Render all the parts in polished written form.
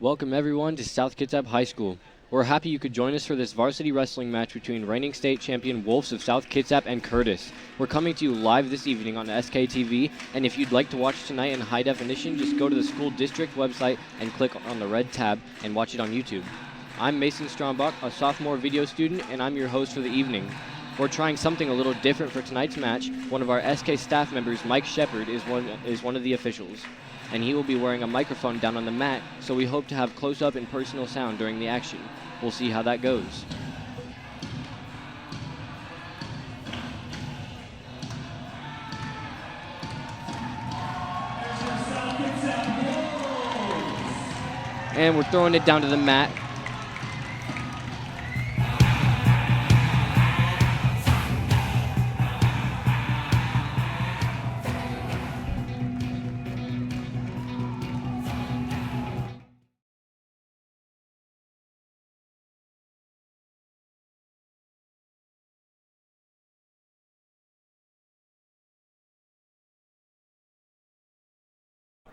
Welcome everyone to South Kitsap High School. We're happy you could join us for this varsity wrestling match between reigning state champion Wolves of South Kitsap and Curtis. We're coming to you live this evening on SKTV, and if you'd like to watch tonight in high definition, just go to the school district website and click on the red tab and watch it on YouTube. I'm Mason Strombach, a sophomore video student, and I'm your host for the evening. We're trying something a little different for tonight's match. One of our SK staff members, Mike Shepard, is one of the officials, and he will be wearing a microphone down on the mat, so we hope to have close-up and personal sound during the action. We'll see how that goes. And we're throwing it down to the mat.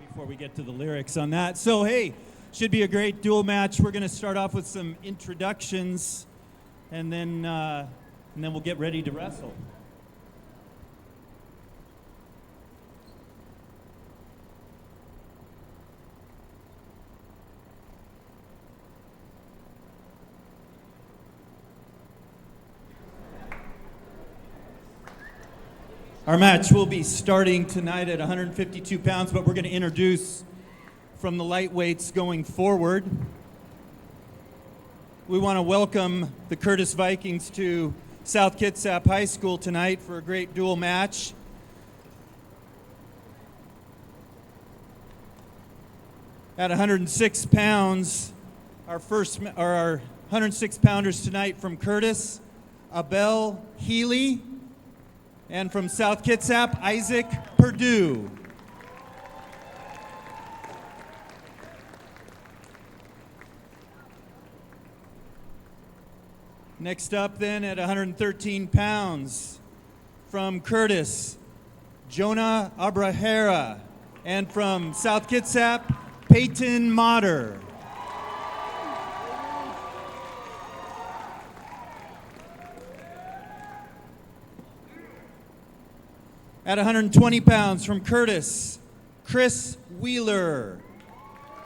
Before we get to the lyrics on that. So, hey, should be a great duel match. We're going to start off with some introductions, and then we'll get ready to wrestle. Our match will be starting tonight at 152 pounds, but we're going to introduce from the lightweights going forward. We want to welcome the Curtis Vikings to South Kitsap High School tonight for a great duel match. At 106 pounds, our 106 pounders tonight from Curtis, Abel Healy. And from South Kitsap, Isaac Perdue. Next up then at 113 pounds, from Curtis, Jonah Abrahera. And from South Kitsap, Peyton Motter. At 120 pounds, from Curtis, Chris Wheeler.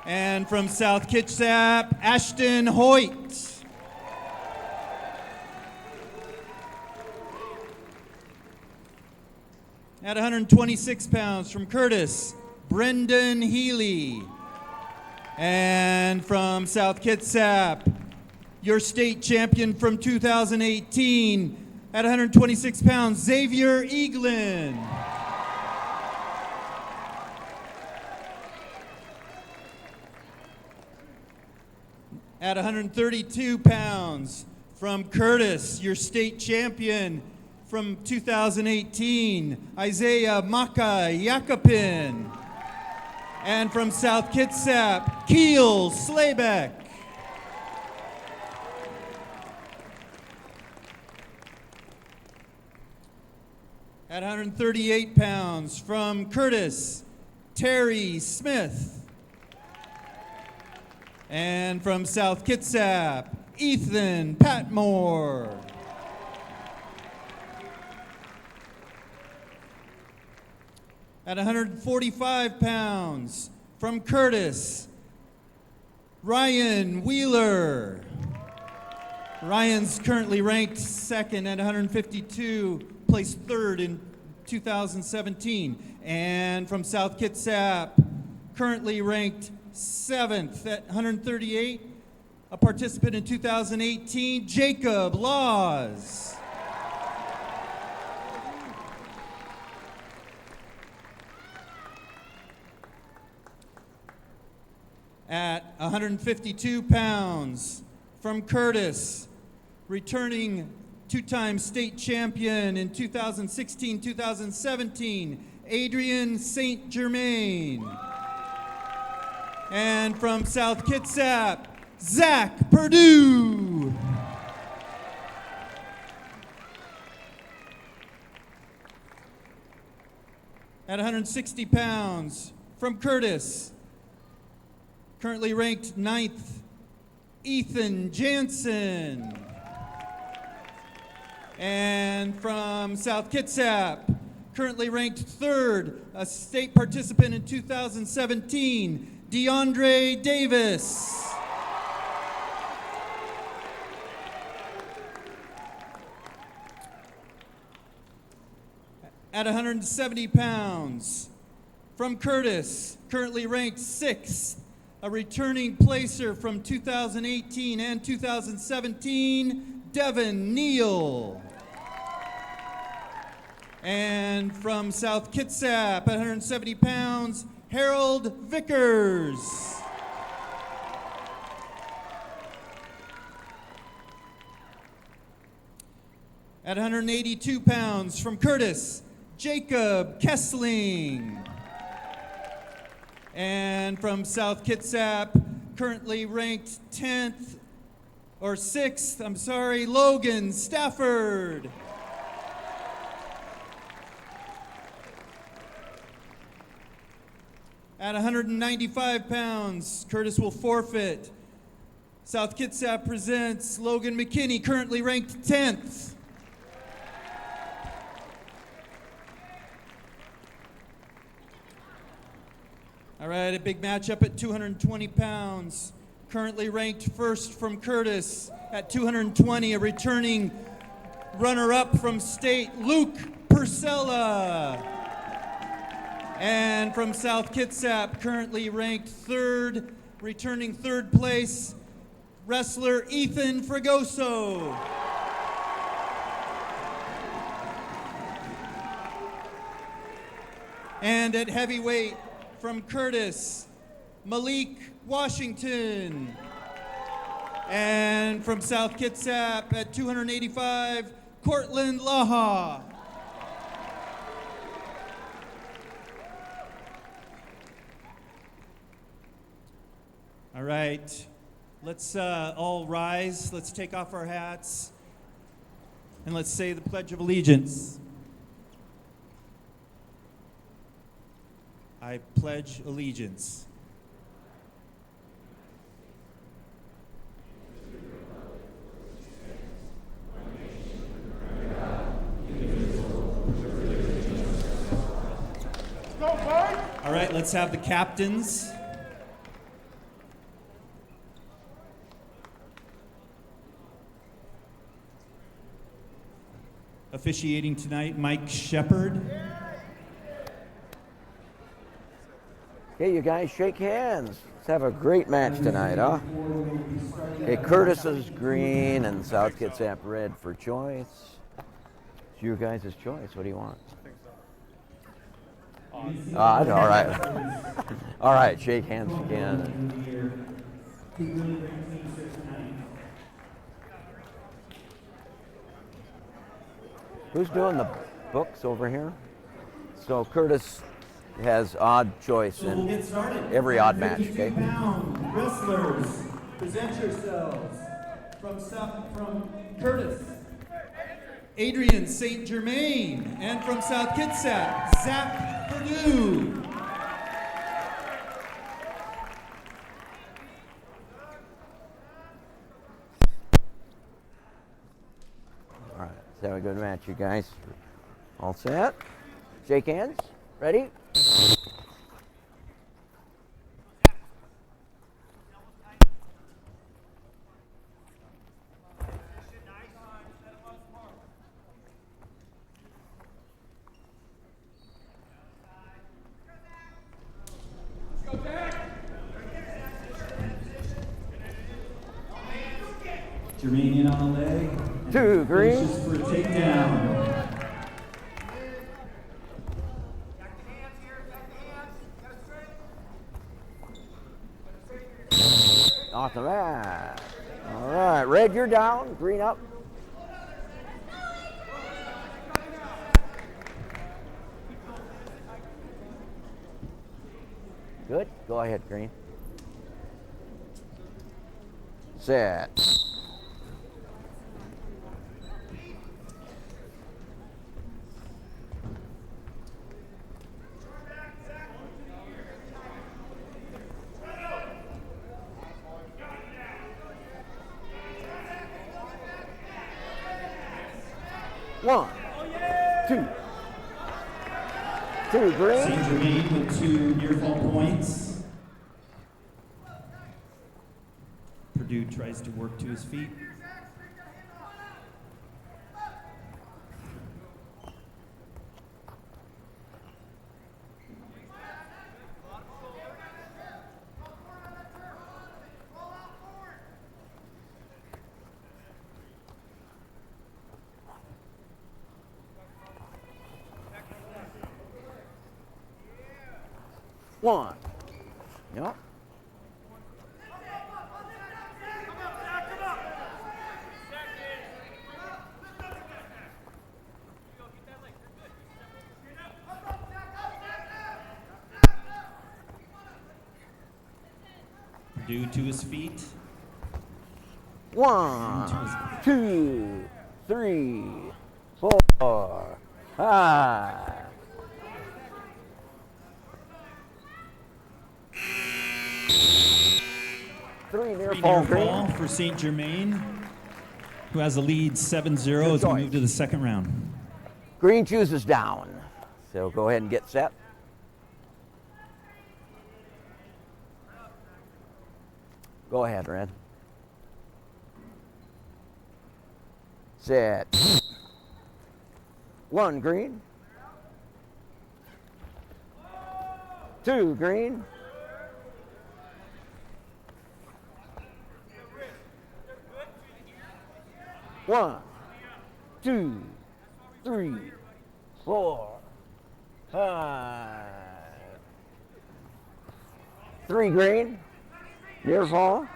And from South Kitsap, Ashton Hoyt. At 126 pounds, from Curtis, Brendan Healy. And from South Kitsap, your state champion from 2018, at 126 pounds, Xavier Eaglin. At 132 pounds, from Curtis, your state champion from 2018, Isaiah Maka Yakupin. And from South Kitsap, Keel Slaybeck. At 138 pounds, from Curtis, Terry Smith. And from South Kitsap, Ethan Patmore. At 145 pounds, from Curtis, Ryan Wheeler. Ryan's currently ranked second at 152, placed third in 2017. And from South Kitsap, currently ranked seventh at 138, a participant in 2018, Jacob Laws. At 152 pounds, from Curtis, returning two-time state champion in 2016-2017, Adrian St. Germain. And from South Kitsap, Zach Perdue. At 160 pounds, from Curtis, currently ranked 9th, Ethan Jansen. And from South Kitsap, currently ranked 3rd, a state participant in 2017, DeAndre Davis. At 170 pounds, from Curtis, currently ranked 6th, a returning placer from 2018 and 2017, Devin Neal. And from South Kitsap, at 170 pounds, Harold Vickers. At 182 pounds, from Curtis, Jacob Kessling. And from South Kitsap, currently ranked 10th, or 6th, I'm sorry, Logan Stafford. At 195 pounds, Curtis will forfeit. South Kitsap presents Logan McKinney, currently ranked 10th. All right, a big matchup at 220 pounds. Currently ranked 1st from Curtis at 220, a returning runner-up from state, Luke Purcella. And from South Kitsap, currently ranked 3rd, returning 3rd place, wrestler Ethan Fragoso. And at heavyweight, from Curtis, Malik Washington. And from South Kitsap at 285, Cortland Laha. All right, let's all rise. Let's take off our hats and let's say the Pledge of Allegiance. I pledge allegiance. All right, let's have the captains. Officiating tonight, Mike Shepard. Okay, you guys shake hands. Let's have a great match tonight, huh? Okay, Curtis is green and South Kitsap red for choice. It's your guys' choice. What do you want? All right. All right, shake hands again. Who's doing the books over here? So Curtis has odd choice in every odd match, okay? Wrestlers, present yourselves. From Curtis, Adrian St. Germain, and from South Kitsap, Zach Perdue. All right, let's have a good match, you guys. All set? Shake hands. Ready? Germain in on the leg. 2 green. Just for a takedown. Off the mat. All right, red, you're down. Green up. Good. Go ahead, green. Set. 1, 2. 2 green. St. Germain with 2 near fall points. Purdue tries to work to his feet. One. Yep. Purdue to his feet. 1, 2, 3, 4, 5. Three near fall green. For St. Germain, who has a lead 7-0 as we move to the second round. Green chooses down. So go ahead and get set. Go ahead, Red. Set. 1 green. 2 green. 1, 2, 3, 4, 5. 3 green. Near fall.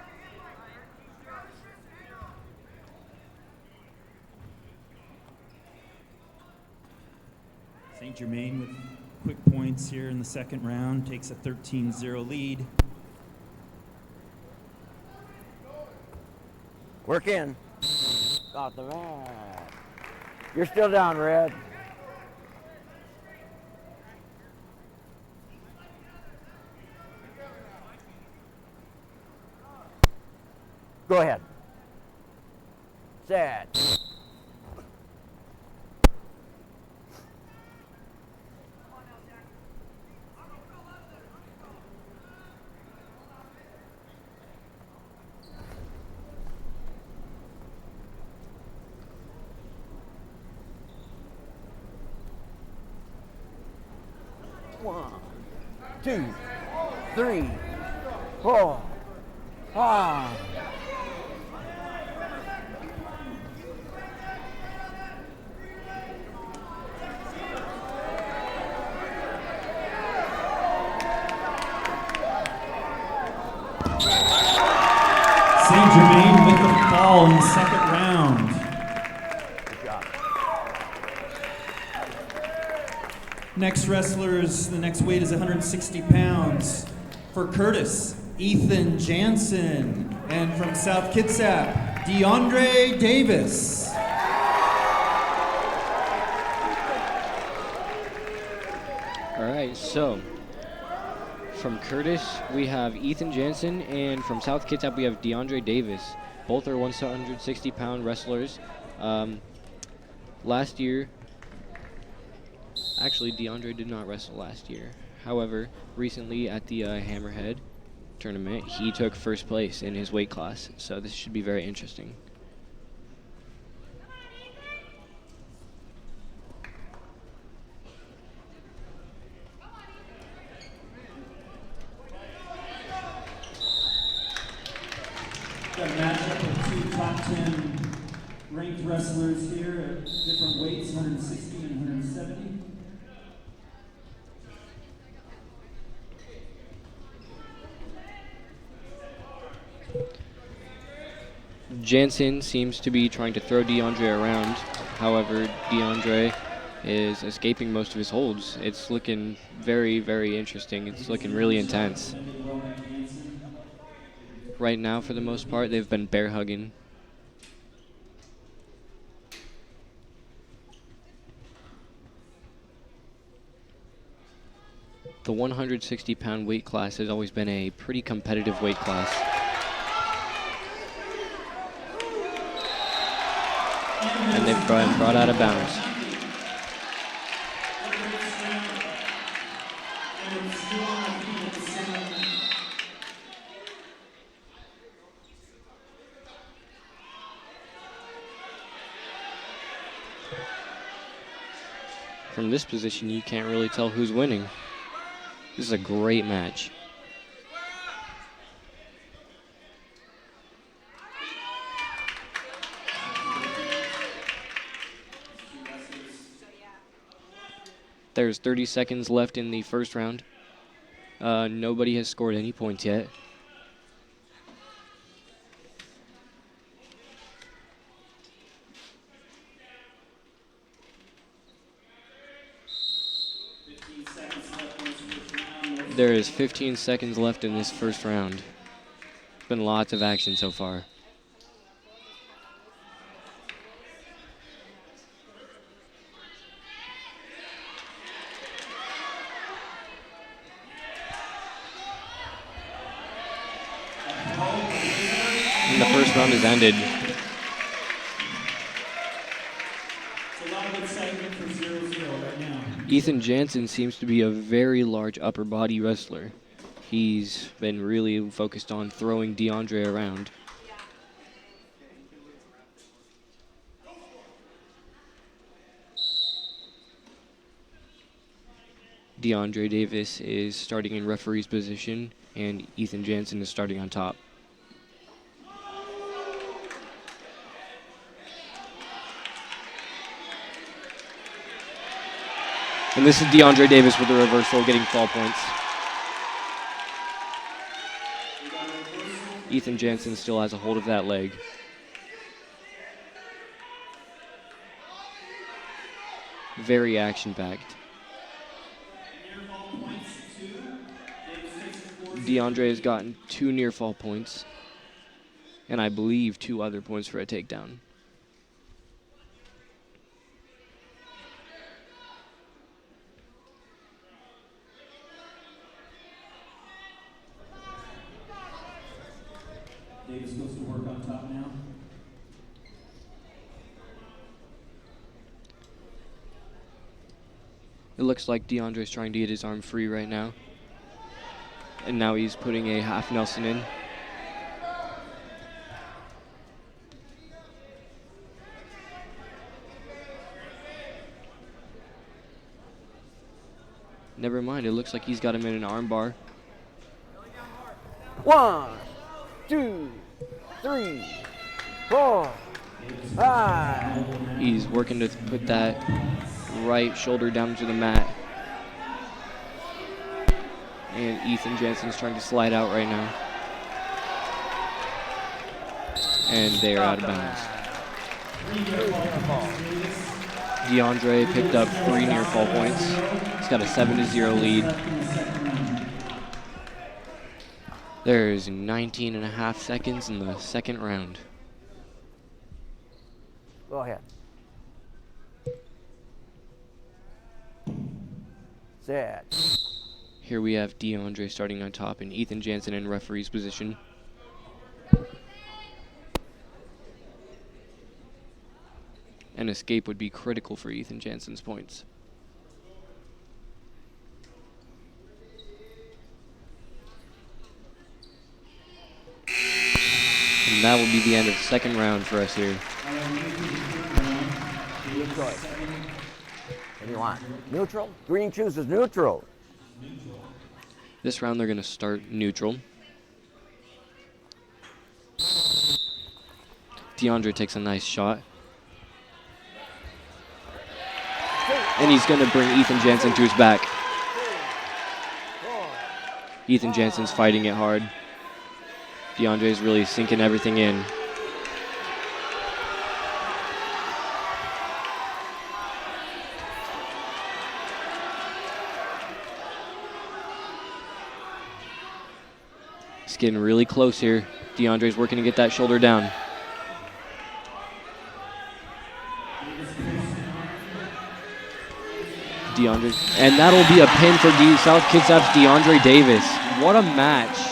St. Germain with quick points here in the second round, takes a 13-0 lead. Work in. Got the mat. You're still down, Red. Go ahead. Set. One, 2, 3, 4, 5. St. Germain with the fall in the second round. Good job. Next wrestlers, the next weight is 160 pounds. For Curtis, Ethan Jansen. And from South Kitsap, DeAndre Davis. All right, so from Curtis, we have Ethan Jansen, and from South Kitsap, we have DeAndre Davis. Both are 160-pound wrestlers. Last year, actually, DeAndre did not wrestle last year. However, recently at the Hammerhead tournament, he took first place in his weight class, so this should be very interesting. Got a matchup of 2 top 10 ranked wrestlers here at different weights, 160 and 170. Jansen seems to be trying to throw DeAndre around. However, DeAndre is escaping most of his holds. It's looking very, very interesting. It's looking really intense. Right now, for the most part, they've been bear hugging. The 160-pound weight class has always been a pretty competitive weight class. And they've been brought out of bounds. From this position, you can't really tell who's winning. This is a great match. There's 30 seconds left in the first round. Nobody has scored any points yet. There is 15 seconds left in this first round. It's been lots of action so far. And the first round is ended. Ethan Jansen seems to be a very large upper body wrestler. He's been really focused on throwing DeAndre around. DeAndre Davis is starting in referee's position, and Ethan Jansen is starting on top. And this is DeAndre Davis with the reversal, getting fall points. Ethan Jansen still has a hold of that leg. Very action-packed. DeAndre has gotten 2 near fall points, and I believe 2 other points for a takedown. Davis goes to work on top now. It looks like DeAndre's trying to get his arm free right now. And now he's putting a half Nelson in. Never mind, it looks like he's got him in an arm bar. 1, 2, 3, 4, 5. He's working to put that right shoulder down to the mat. And Ethan Jansen's trying to slide out right now. And they are out of bounds. DeAndre picked up 3 near fall points. He's got a 7-0 lead. There's 19.5 seconds in the second round. Go ahead. Set. Here we have DeAndre starting on top and Ethan Jansen in referee's position. An escape would be critical for Ethan Jansen's points. And that will be the end of the second round for us here. Your choice. What do you want? Neutral? Green chooses neutral. This round they're going to start neutral. DeAndre takes a nice shot. And he's going to bring Ethan Jansen to his back. Ethan Jansen's fighting it hard. DeAndre's really sinking everything in. It's getting really close here. DeAndre's working to get that shoulder down. DeAndre, and that'll be a pin for South Kitsap's DeAndre Davis. What a match.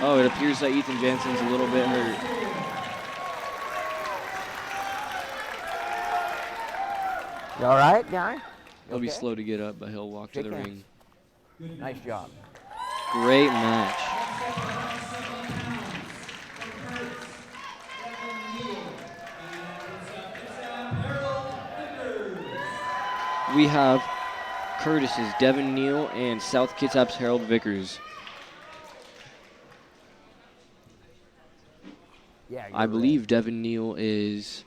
Oh, it appears that Ethan Jansen's a little bit hurt. You all right, guy? You He'll be okay? slow to get up, but he'll walk Shake to the hands. ring. Nice job. Great match. We have Curtis's Devin Neal and South Kitsap's Harold Vickers. Yeah, I believe Devin Neal is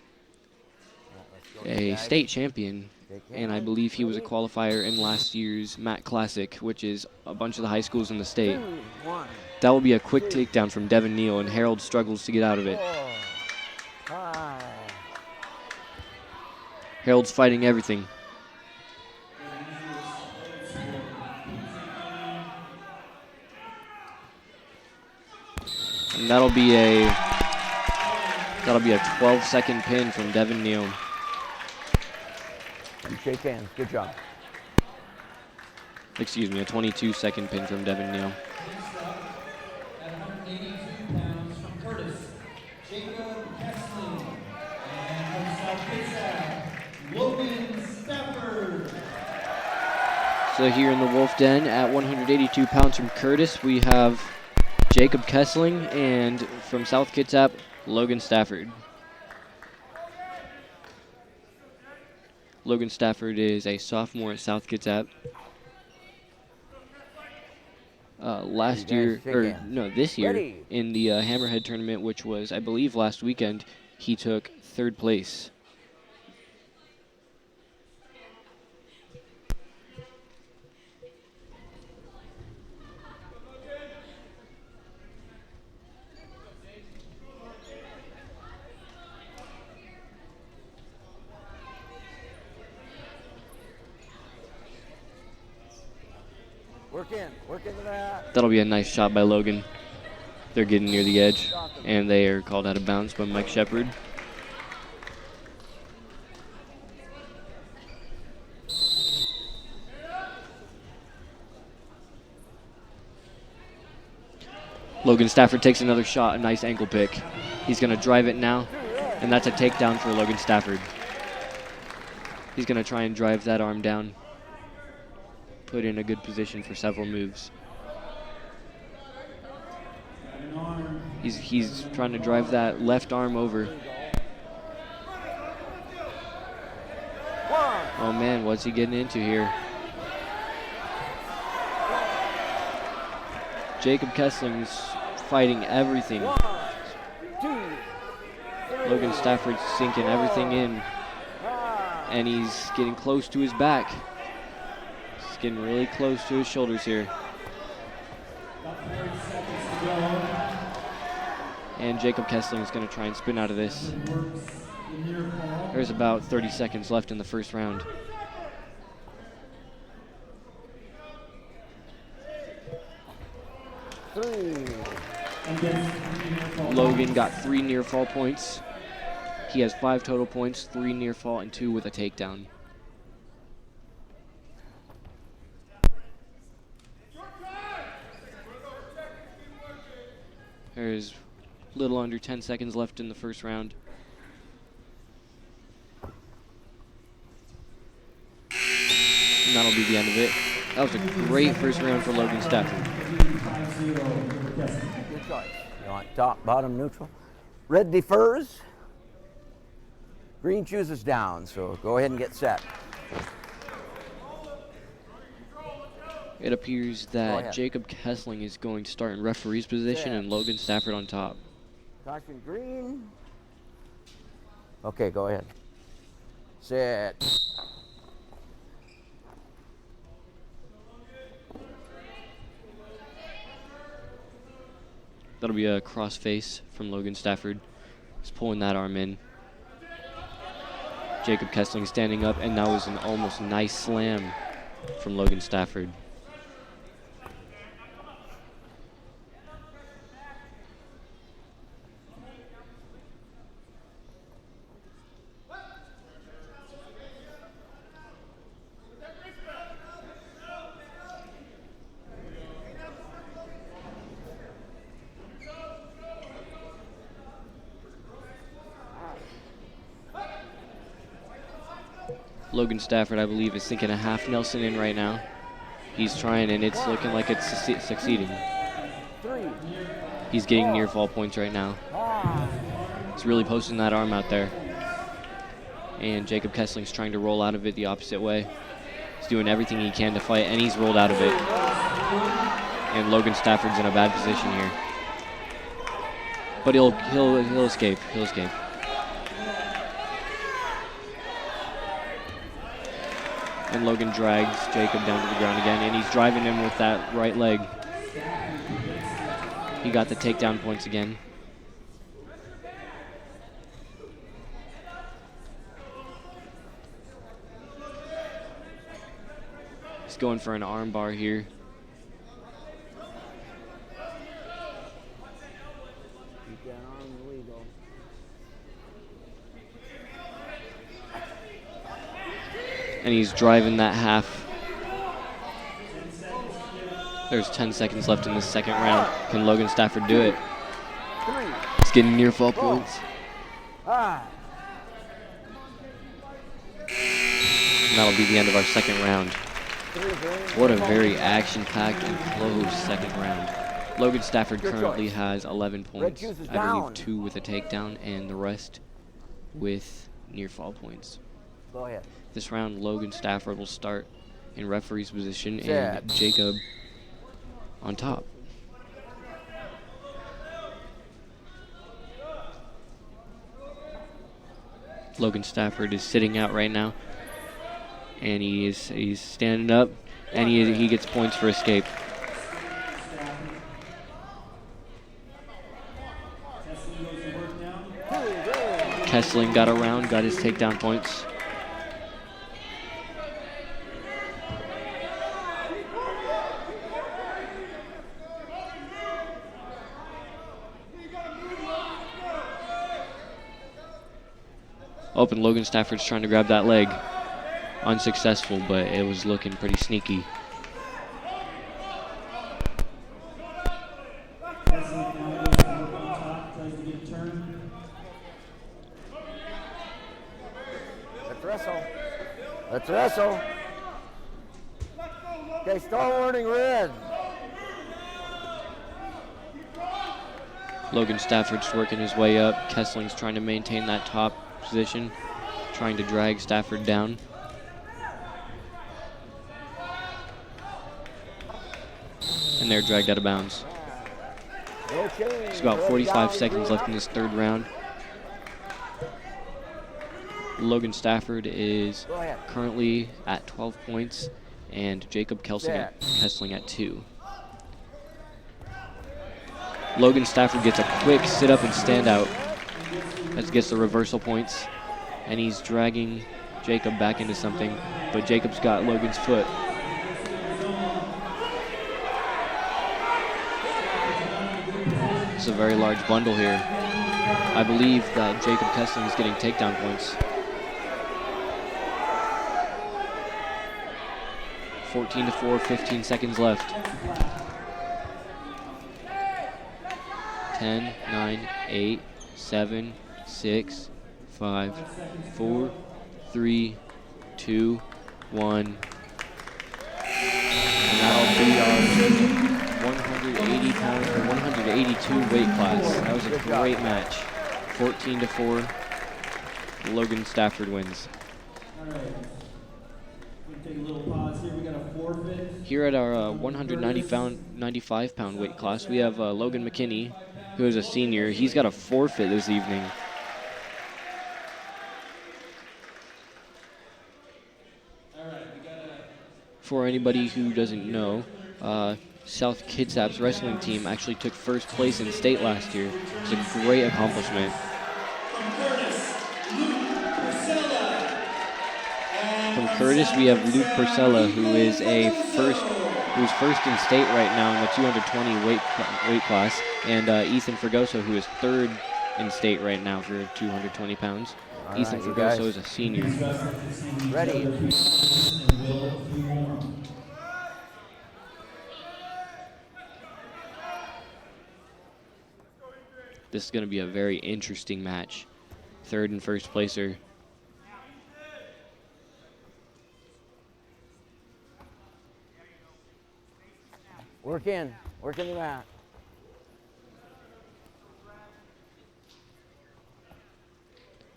let's go, a guys. state champion, Shake and I hands. believe he was a Ready? qualifier in last year's MAC Classic, which is a bunch of the high schools in the state. 2, 1, That will be a quick 2, takedown from Devin Neal, and Harold struggles to get out of it. 4, 5. Harold's fighting everything. And that'll be a 12-second pin from Devin Neal. You shake hands. Good job. Excuse me, a 22-second pin from Devin Neal. At 182 pounds from Curtis, Jacob Kessling. And from South Kitsap, Logan Stafford. So here in the Wolf Den at 182 pounds from Curtis, we have Jacob Kessling, and from South Kitsap, Logan Stafford. Logan Stafford is a sophomore at South Kitsap. Last You year, guys shake or hands. no, this year, Ready. in the Hammerhead tournament, which was, I believe, last weekend, he took 3rd place. Work into that. That'll be a nice shot by Logan. They're getting near the edge, and they are called out of bounds by Mike Shepard. Logan Stafford takes another shot, a nice ankle pick. He's going to drive it now, and that's a takedown for Logan Stafford. He's going to try and drive that arm down, put in a good position for several moves. He's trying to drive that left arm over. Oh man, what's he getting into here? Jacob Kessling's fighting everything. Logan Stafford's sinking everything in, and he's getting close to his back. He's getting really close to his shoulders here. And Jacob Kessling is going to try and spin out of this. There's about 30 seconds left in the first round. Logan got 3 near fall points. He has 5 total points, 3 near fall, and 2 with a takedown. There's a little under 10 seconds left in the first round. And that'll be the end of it. That was a great first round for Logan Stafford. Good choice. You want top, bottom, neutral? Red defers. Green chooses down, so go ahead and get set. It appears Go that ahead. Jacob Kessling is going to start in referee's position and Logan Stafford on top. Caution green. Okay, go ahead. Sit. That'll be a cross face from Logan Stafford. He's pulling that arm in. Jacob Kessling standing up, and that was an almost nice slam from Logan Stafford. Logan Stafford, I believe, is sinking a half Nelson in right now. He's trying, and it's looking like it's succeeding. He's getting near fall points right now. He's really posting that arm out there. And Jacob Kessling's trying to roll out of it the opposite way. He's doing everything he can to fight, and he's rolled out of it. And Logan Stafford's in a bad position here. But he'll escape. He'll escape. And Logan drags Jacob down to the ground again, and he's driving him with that right leg. He got the takedown points again. He's going for an arm bar here. Keep that arm legal. And he's driving that half. There's 10 seconds left in the second round. Can Logan Stafford do it? He's getting near fall points. And that'll be the end of our second round. What a very action-packed and close second round. Logan Stafford currently has 11 points. I believe 2 with a takedown and the rest with near fall points. Go ahead. This round, Logan Stafford will start in referee's position and Jacob on top. Logan Stafford is sitting out right now, and he's standing up, and he gets points for escape. Kessling got around, got his takedown points. Open, Logan Stafford's trying to grab that leg. Unsuccessful, but it was looking pretty sneaky. Let's wrestle. Let's wrestle. Okay, start warning red. Logan Stafford's working his way up. Kessling's trying to maintain that top position, trying to drag Stafford down. And they're dragged out of bounds. Okay. There's about 45 seconds left in this third round. Logan Stafford is currently at 12 points, and Jacob Kessling at 2. Logan Stafford gets a quick sit-up and stand-out. That gets the reversal points, and he's dragging Jacob back into something, but Jacob's got Logan's foot. It's a very large bundle here. I believe that Jacob Kessling is getting takedown points. 14-4, 15 seconds left. 10, 9, 8, 7, 6, 5, 4, 3, 2, 1. And that'll be our 180-pound or 182 weight class. That was a great match. 14-4. Logan Stafford wins. All right. We'll take a little pause here. We got a forfeit. Here at our 195-pound weight class, we have Logan McKinney, who is a senior. He's got a forfeit this evening. For anybody who doesn't know, South Kitsap's wrestling team actually took first place in state last year. It's a great accomplishment. From Curtis, we have Luke Purcella, who's first in state right now in the 220 weight class, and Ethan Fregoso, who is third in state right now for 220 pounds. All Ethan right, Fregoso is a senior. Ready. This is going to be a very interesting match. Third and first placer. Work in the mat.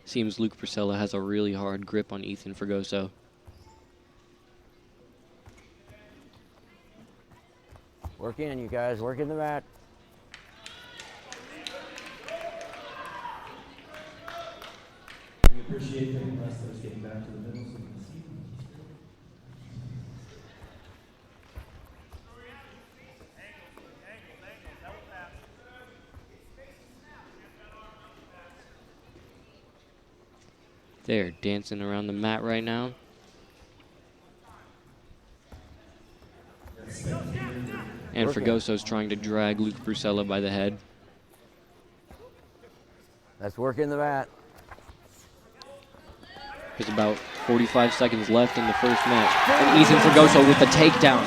Seems Luke Priscilla has a really hard grip on Ethan Fregoso. Work in, you guys. Work in the mat. We appreciate the wrestlers getting back to the middle so we can see them. They're dancing around the mat right now. And Fregoso's trying to drag Luke Priscilla by the head. Let's work in the mat. There's about 45 seconds left in the first match. And Ethan Fregoso with the takedown.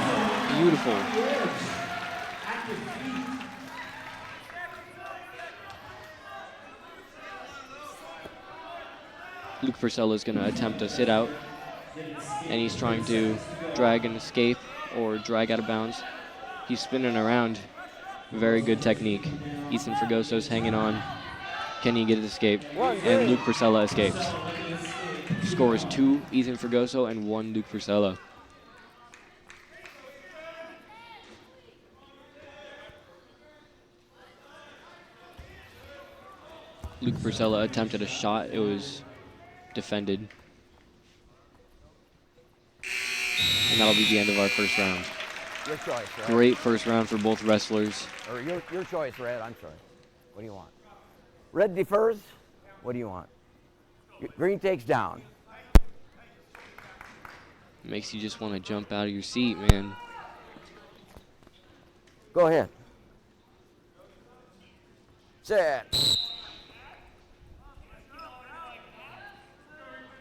Beautiful. Luke Priscilla is going to attempt to sit out. And he's trying to drag and escape or drag out of bounds. He's spinning around. Very good technique. Ethan Fregoso's hanging on. Can he get an escape? And Luke Priscilla escapes. Score is 2 Ethan Fregoso and 1 Luke Priscilla. Luke Priscilla attempted a shot. It was defended. And that'll be the end of our first round. Your choice, Red. Great first round for both wrestlers. Or your choice, Red. I'm sorry. What do you want? Red defers. What do you want? Green takes down. Makes you just want to jump out of your seat, man. Go ahead. Set.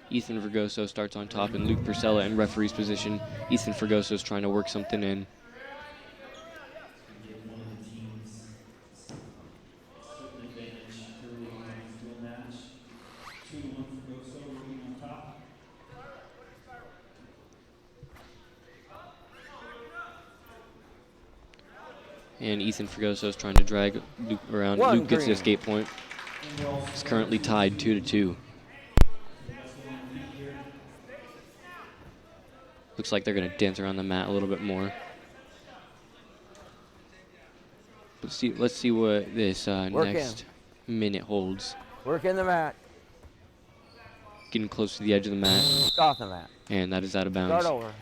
Ethan Fregoso starts on top and Luke Priscilla in referee's position. Ethan Fregoso's trying to work something in. Give one of the teams certain advantage early on in the dual match. 2-1 for Goso working on top. And Ethan Fregoso's trying to drag Luke around. One Luke gets the green. escape point. It's currently tied 2-2. Looks like they're going to dance around the mat a little bit more. Let's see what this next minute holds. Work in the mat. Getting close to the edge of the mat. Off the mat. And that is out of bounds. Start over.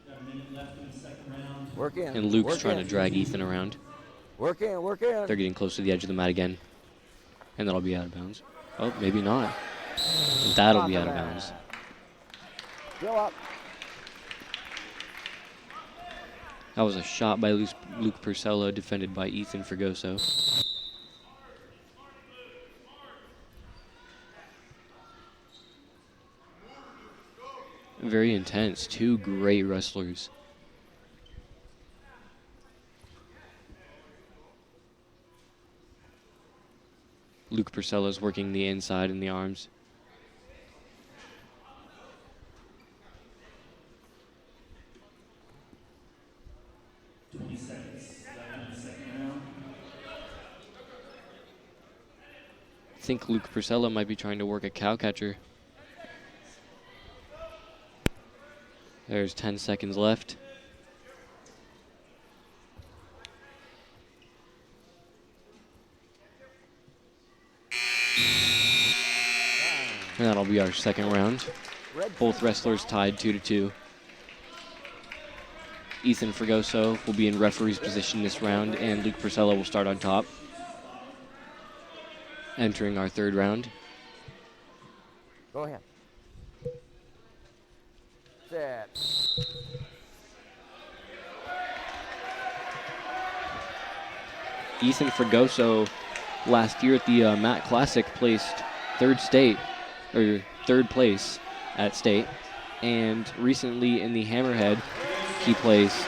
Got a minute left in the second round. Work in. And Luke's Work trying in. to drag Ethan around. Work in. Work in. They're getting close to the edge of the mat again. And that'll be out of bounds. Oh, maybe not. That'll be out of bounds. Go up. That was a shot by Luke Priscilla, defended by Ethan Fregoso. Very intense. 2 great wrestlers. Luke Priscilla's working the inside and the arms. I think Luke Priscilla might be trying to work a cow catcher. There's 10 seconds left. And that'll be our second round. Both wrestlers tied 2-2. Ethan Fregoso will be in referee's position this round, and Luke Priscilla will start on top. Entering our third round. Go ahead. Set. Ethan Fregoso last year at the Matt Classic placed third place at state, and recently in the Hammerhead he placed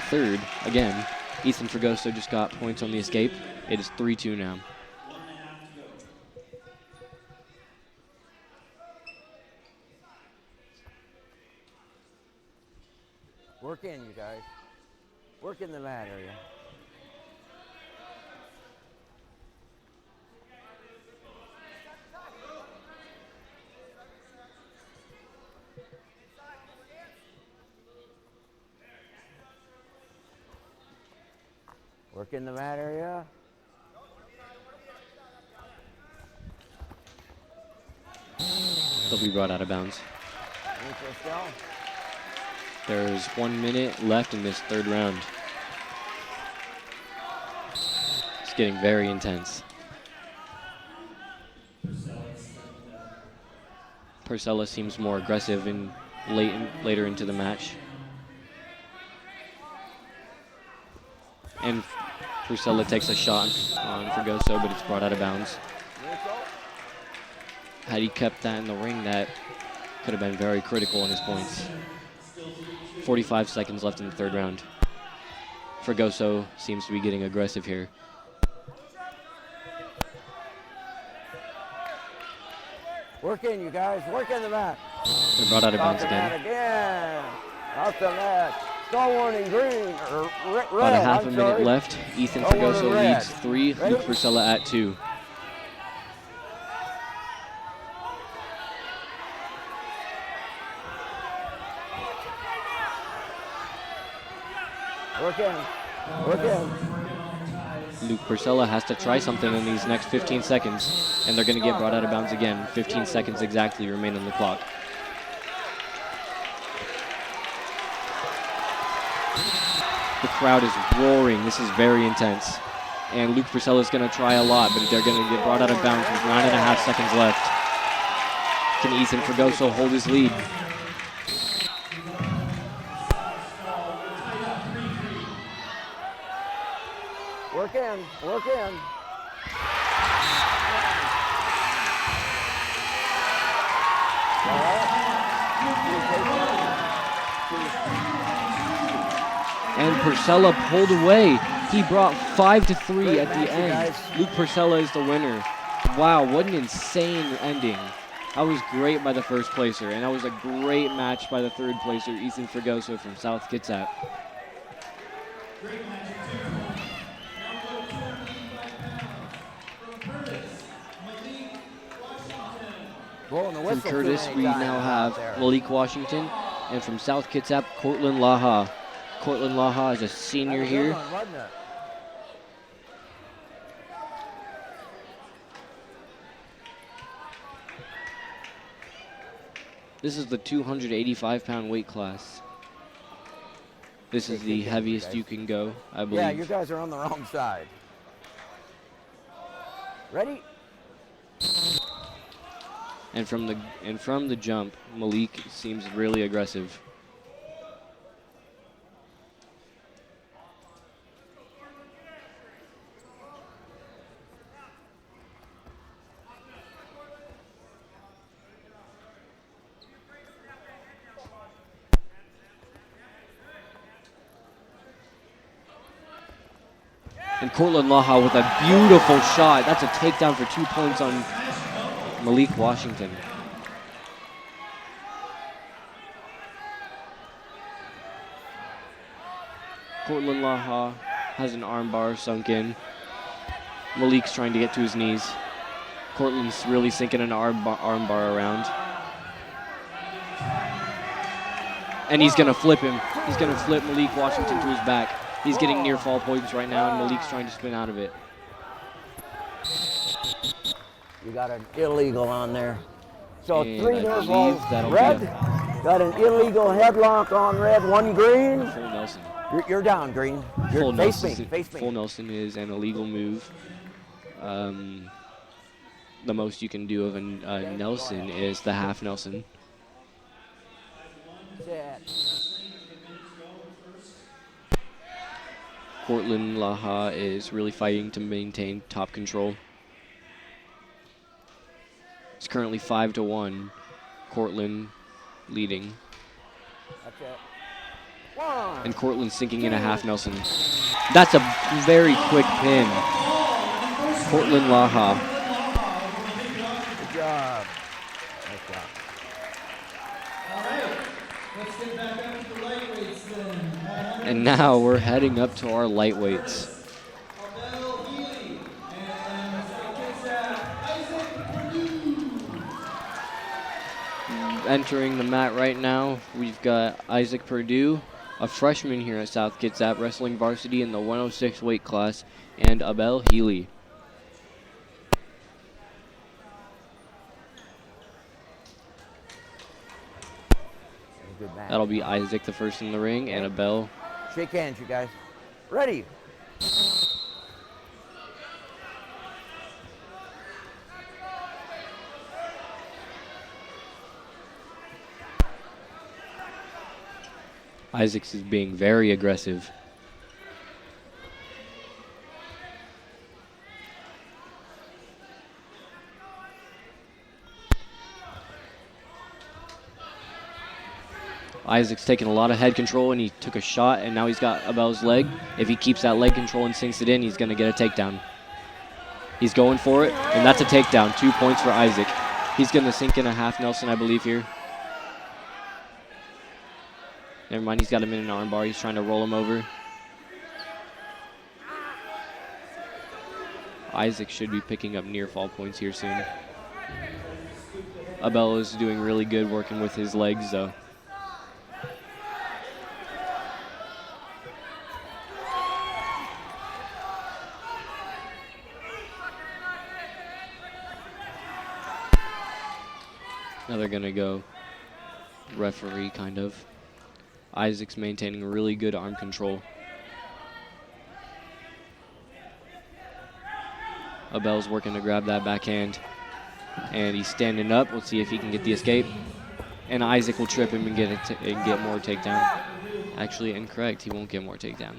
third again. Ethan Fragoso just got points on the escape. It is 3-2 now. 1.5 to go. Work in, you guys. Work in the mat area. Work in the mat area. They'll be brought out of bounds. Let's go. There's 1 minute left in this third round. It's getting very intense. Purcell seems more aggressive in later into the match. And Purcell takes a shot on Fragoso, but it's brought out of bounds. Had he kept that in the ring, that could have been very critical in his points. 45 seconds left in the third round. Fragoso seems to be getting aggressive here. Work in, you guys. Work in the mat. They're brought out of bounds Off the mat again. again. Off the mat. Stall warning green. Or red. About a half I'm a minute sorry. left. Ethan Stall warning Fragoso red. leads 3, Ready? Luke Purcell at 2. Work in. Work in. Luke Purcell has to try something in these next 15 seconds, and they're going to get brought out of bounds again. 15 seconds exactly remain on the clock. The crowd is roaring. This is very intense. And Luke Purcell is going to try a lot, but they're going to get brought out of bounds with 9.5 seconds left. Can Ethan Fragoso hold his lead? Work in. Work in. And Purcell pulled away. He brought 5-3 at the end. Luke Purcell is the winner. Wow, what an insane ending. That was great by the first placer, and that was a great match by the third placer, Ethan Fragoso from South Kitsap. Great match at 220. Now go 285 pounds. From Curtis, Malik, Washington. Blowing the From whistle too Curtis, many we times now out have there. Malik Washington, and from South Kitsap, Cortland Laha. Cortland Laha is a senior That was a good here. one, wasn't it? This is the 285-pound weight class. This is the heaviest you can go, I believe. Yeah, you guys are on the wrong side. Ready? And from the jump, Malik seems really aggressive. And Cortland Laha with a beautiful shot. That's a takedown for 2 points on Malik Washington. Cortland Laha has an armbar sunk in. Malik's trying to get to his knees. Cortland's really sinking an armbar around. And he's gonna flip him. He's gonna flip Malik Washington to his back. He's getting near fall points right now, and Malik's trying to spin out of it. You got an illegal on there. So And 3 I near believe balls that'll be red. Got an illegal headlock on red, 1 green. Full Nelson. You're down, green. Full Face Nelson. me, face me. Full Nelson is an illegal move. The most you can do of a Nelson is the half Nelson. Set. Cortland Laha is really fighting to maintain top control. It's currently 5-1. Cortland leading. That's it. 1. And Cortland sinking in a half Nelson. That's a very quick pin. Cortland Laha. Good job. Nice job. All right, let's get back up to the lightweights then. And now we're heading up to our lightweights. Abel Healy and South Kitsap, Isaac Purdue. Entering the mat right now, we've got Isaac Purdue, a freshman here at South Kitsap Wrestling Varsity in the 106 weight class, and Abel Healy. Good match. That'll be Isaac the first in the ring, and Abel. Shake hands, you guys. Ready? Isaacs is being very aggressive. Isaac's taking a lot of head control, and he took a shot, and now he's got Abel's leg. If he keeps that leg control and sinks it in, he's going to get a takedown. He's going for it, and that's a takedown. 2 points for Isaac. He's going to sink in a half Nelson, I believe, here. Never mind, he's got him in an arm bar. He's trying to roll him over. Isaac should be picking up near fall points here soon. Abel is doing really good working with his legs, though. Now they're going to go referee, kind of. Isaac's maintaining really good arm control. Abel's working to grab that backhand. And he's standing up. Let's see if he can get the escape. And Isaac will trip him and get more takedown. Actually, incorrect. He won't get more takedown.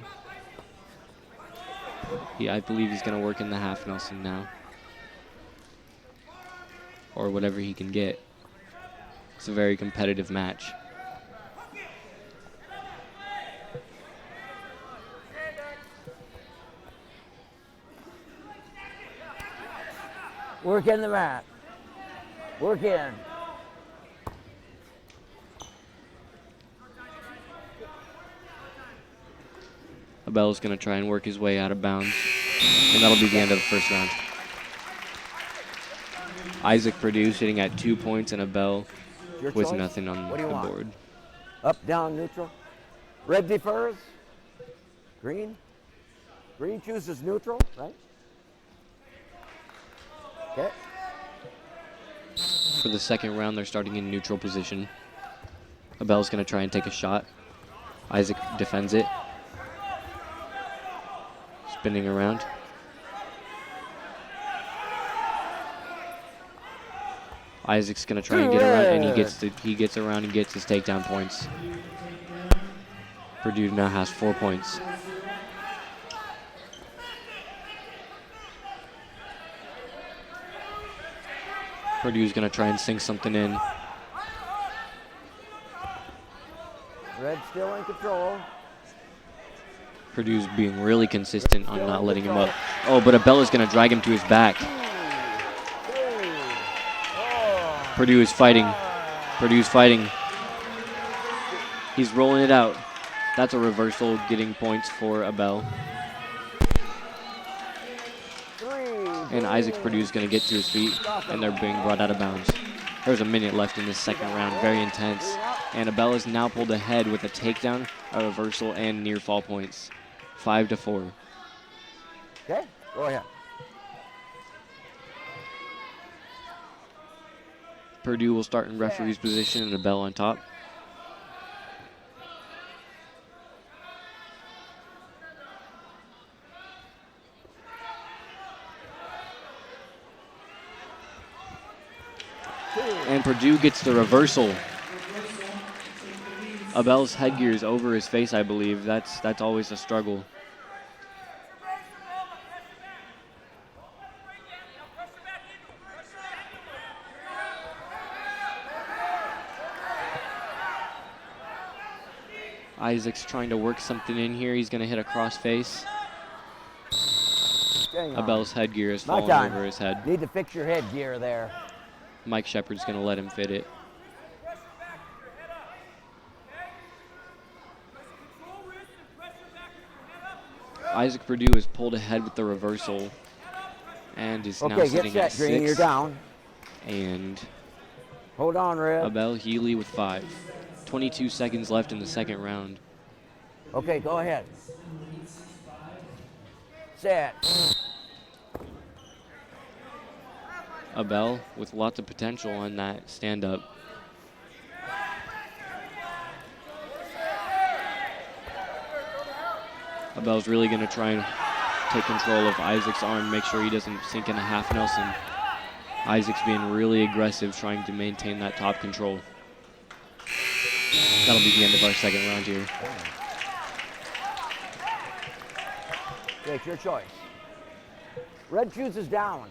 I believe he's going to work in the half Nelson now. Or whatever he can get. It's a very competitive match. Work in the mat. Work in. Abel's going to try and work his way out of bounds. And that'll be the end of the first round. Isaac Purdue sitting at 2 points, and Abel Your with choice. nothing on What do the you want? board. Up, down, neutral. Red defers. Green. Green chooses neutral, right? Okay. For the second round, they're starting in neutral position. Abel's going to try and take a shot. Isaac defends it. Spinning around. Isaac's going to try and get around, and he gets around and gets his takedown points. Purdue now has 4 points. Purdue's going to try and sink something in. Red still in control. Purdue's being really consistent on not letting him up. Oh, but Abella's going to drag him to his back. Purdue is fighting. Purdue's fighting. He's rolling it out. That's a reversal, getting points for Abel. And Isaac Purdue's going to get to his feet, and they're being brought out of bounds. There's a minute left in this second round, very intense. And Abel is now pulled ahead with a takedown, a reversal, and near fall points. 5-4. Okay, go ahead. Purdue will start in referee's position and Abel on top. And Purdue gets the reversal. Abel's headgear is over his face, I believe. That's always a struggle. Isaac's trying to work something in here. He's going to hit a cross face. Abel's headgear is falling over his head. Need to fix your headgear there. Mike Shepard's going to let him fit it. Isaac Purdue is pulled ahead with the reversal and is now sitting at 6. Green, you're down. And hold on, Red. Abel Healy with 5. 22 seconds left in the second round. Okay, go ahead. Set. Abel with lots of potential on that stand-up. Abel's really going to try and take control of Isaac's arm, make sure he doesn't sink in a half Nelson. Isaac's being really aggressive, trying to maintain that top control. That'll be the end of our second round here. Okay, it's your choice. Red chooses down.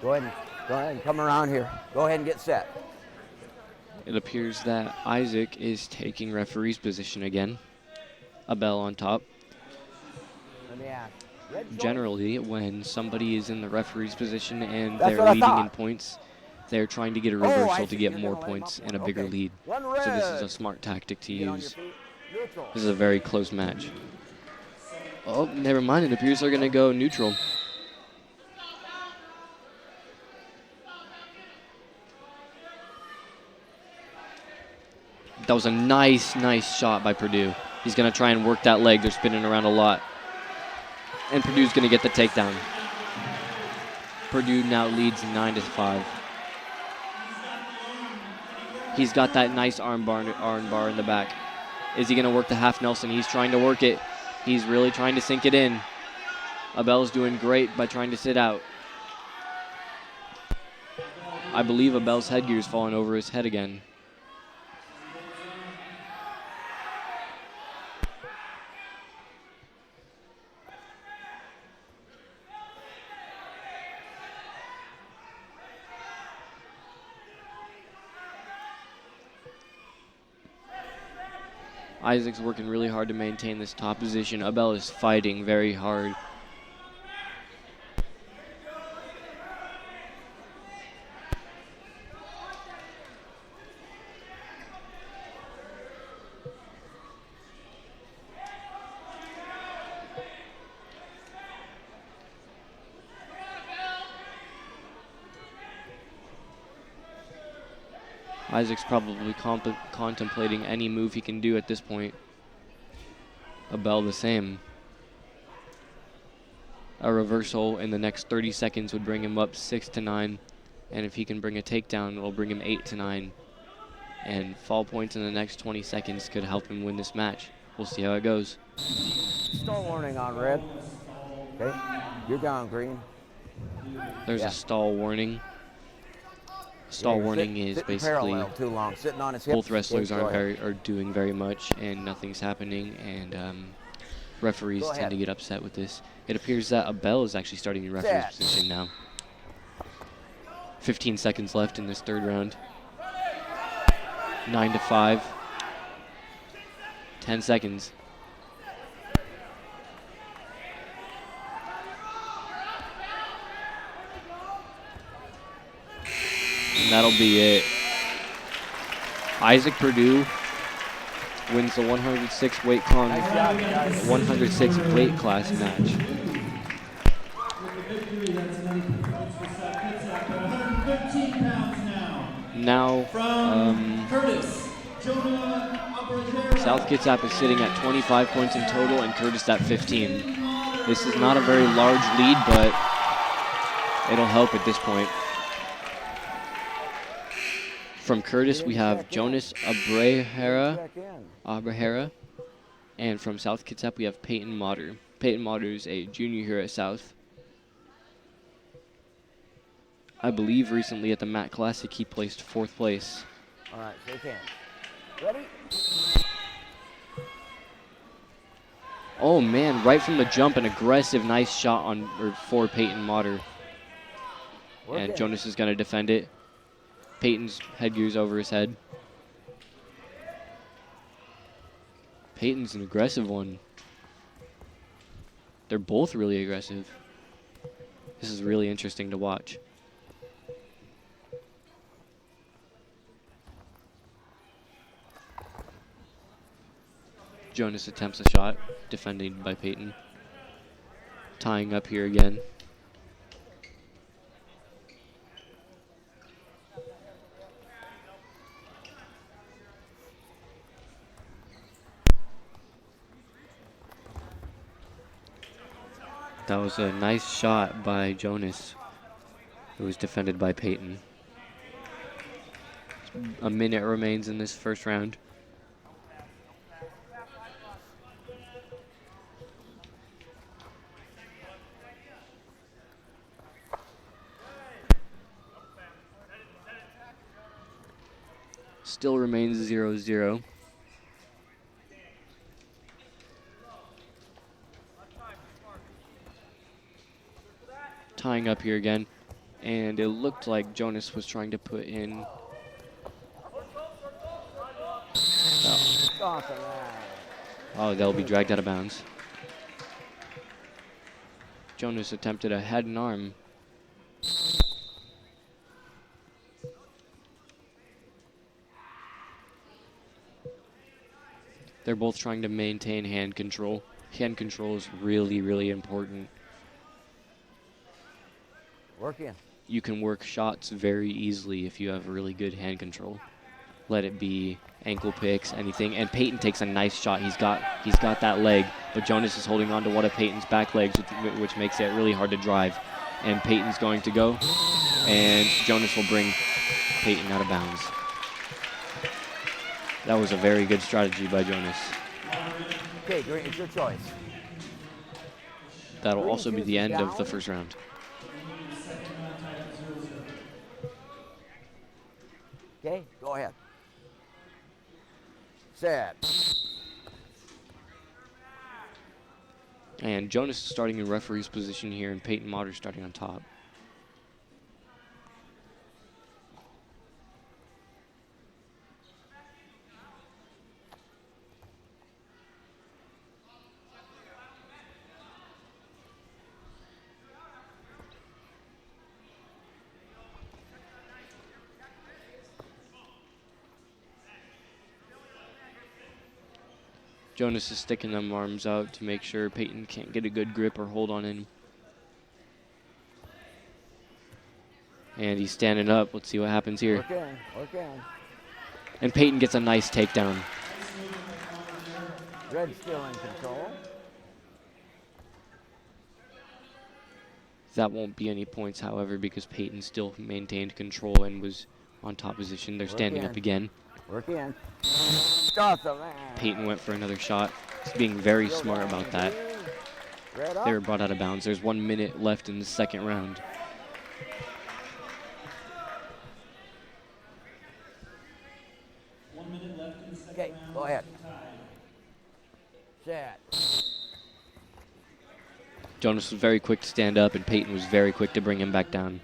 Go ahead and come around here. Go ahead and get set. It appears that Isaac is taking referee's position again. Abel on top. Let me ask. Generally, when somebody is in the referee's position and they're leading in points, they're trying to get a reversal to get more points and a bigger lead. So this is a smart tactic to use. This is a very close match. Oh, never mind. It appears they're going to go neutral. That was a nice shot by Purdue. He's going to try and work that leg. They're spinning around a lot. And Purdue's going to get the takedown. Purdue now leads 9-5. He's got that nice arm bar in the back. Is he going to work the half Nelson? He's trying to work it. He's really trying to sink it in. Abel's doing great by trying to sit out. I believe Abel's headgear is falling over his head again. Isaac's working really hard to maintain this top position. Abel is fighting very hard. Isaac's probably contemplating any move he can do at this point. Abel the same. A reversal in the next 30 seconds would bring him up 6-9. And if he can bring a takedown, it'll bring him 8-9. And fall points in the next 20 seconds could help him win this match. We'll see how it goes. Stall warning on Red. Okay, you're down, Green. There's a stall warning. Stall warning is basically too long, sitting on his hip. Both wrestlers are doing very much and nothing's happening, and referees tend to get upset with this. It appears that Abel is actually starting in referee's position now. 15 seconds left in this third round. 9-5. 10 seconds. And that'll be it. Isaac Purdue wins the 106 weight class match. With the victory, that's 90 points for South Kitsap, 115 pounds now. From Curtis, South Kitsap is sitting at 25 points in total and Curtis at 15. This is not a very large lead, but it'll help at this point. From Curtis, we have Jonas Abrahera. And from South Kitsap, we have Peyton Motter. Peyton Motter is a junior here at South. I believe recently at the Mat Classic, he placed 4th place. All right, shake hands. Ready? Oh man, right from the jump, an aggressive, nice shot for Peyton Motter. And Jonas is going to defend it. Peyton's headgear's over his head. Peyton's an aggressive one. They're both really aggressive. This is really interesting to watch. Jonas attempts a shot, defended by Peyton. Tying up here again. That was a nice shot by Jonas. It was defended by Peyton. A minute remains in this first round. Still remains 0-0. Tying up here again, and it looked like Jonas was trying to put in. Oh, they'll be dragged out of bounds. Jonas attempted a head and arm. They're both trying to maintain hand control. Hand control is really, really important. Work in. You can work shots very easily if you have really good hand control. Let it be ankle picks, anything. And Peyton takes a nice shot. He's got that leg, but Jonas is holding on to one of Peyton's back legs, which makes it really hard to drive. And Peyton's going to go, and Jonas will bring Peyton out of bounds. That was a very good strategy by Jonas. Okay, great. It's your choice. That'll also be the end of the first round. Okay, go ahead. Set. And Jonas is starting in referee's position here, and Peyton Motter starting on top. Jonas is sticking them arms out to make sure Peyton can't get a good grip or hold on him. And he's standing up. Let's see what happens here. Work in, work in. And Peyton gets a nice takedown. Red's still in control. That won't be any points, however, because Peyton still maintained control and was on top position. They're standing up again. Work in. Start the man. Peyton went for another shot. He's being very smart about that. They were brought out of bounds. There's 1 minute left in the second round. Okay, go ahead. Set. Jonas was very quick to stand up, and Peyton was very quick to bring him back down.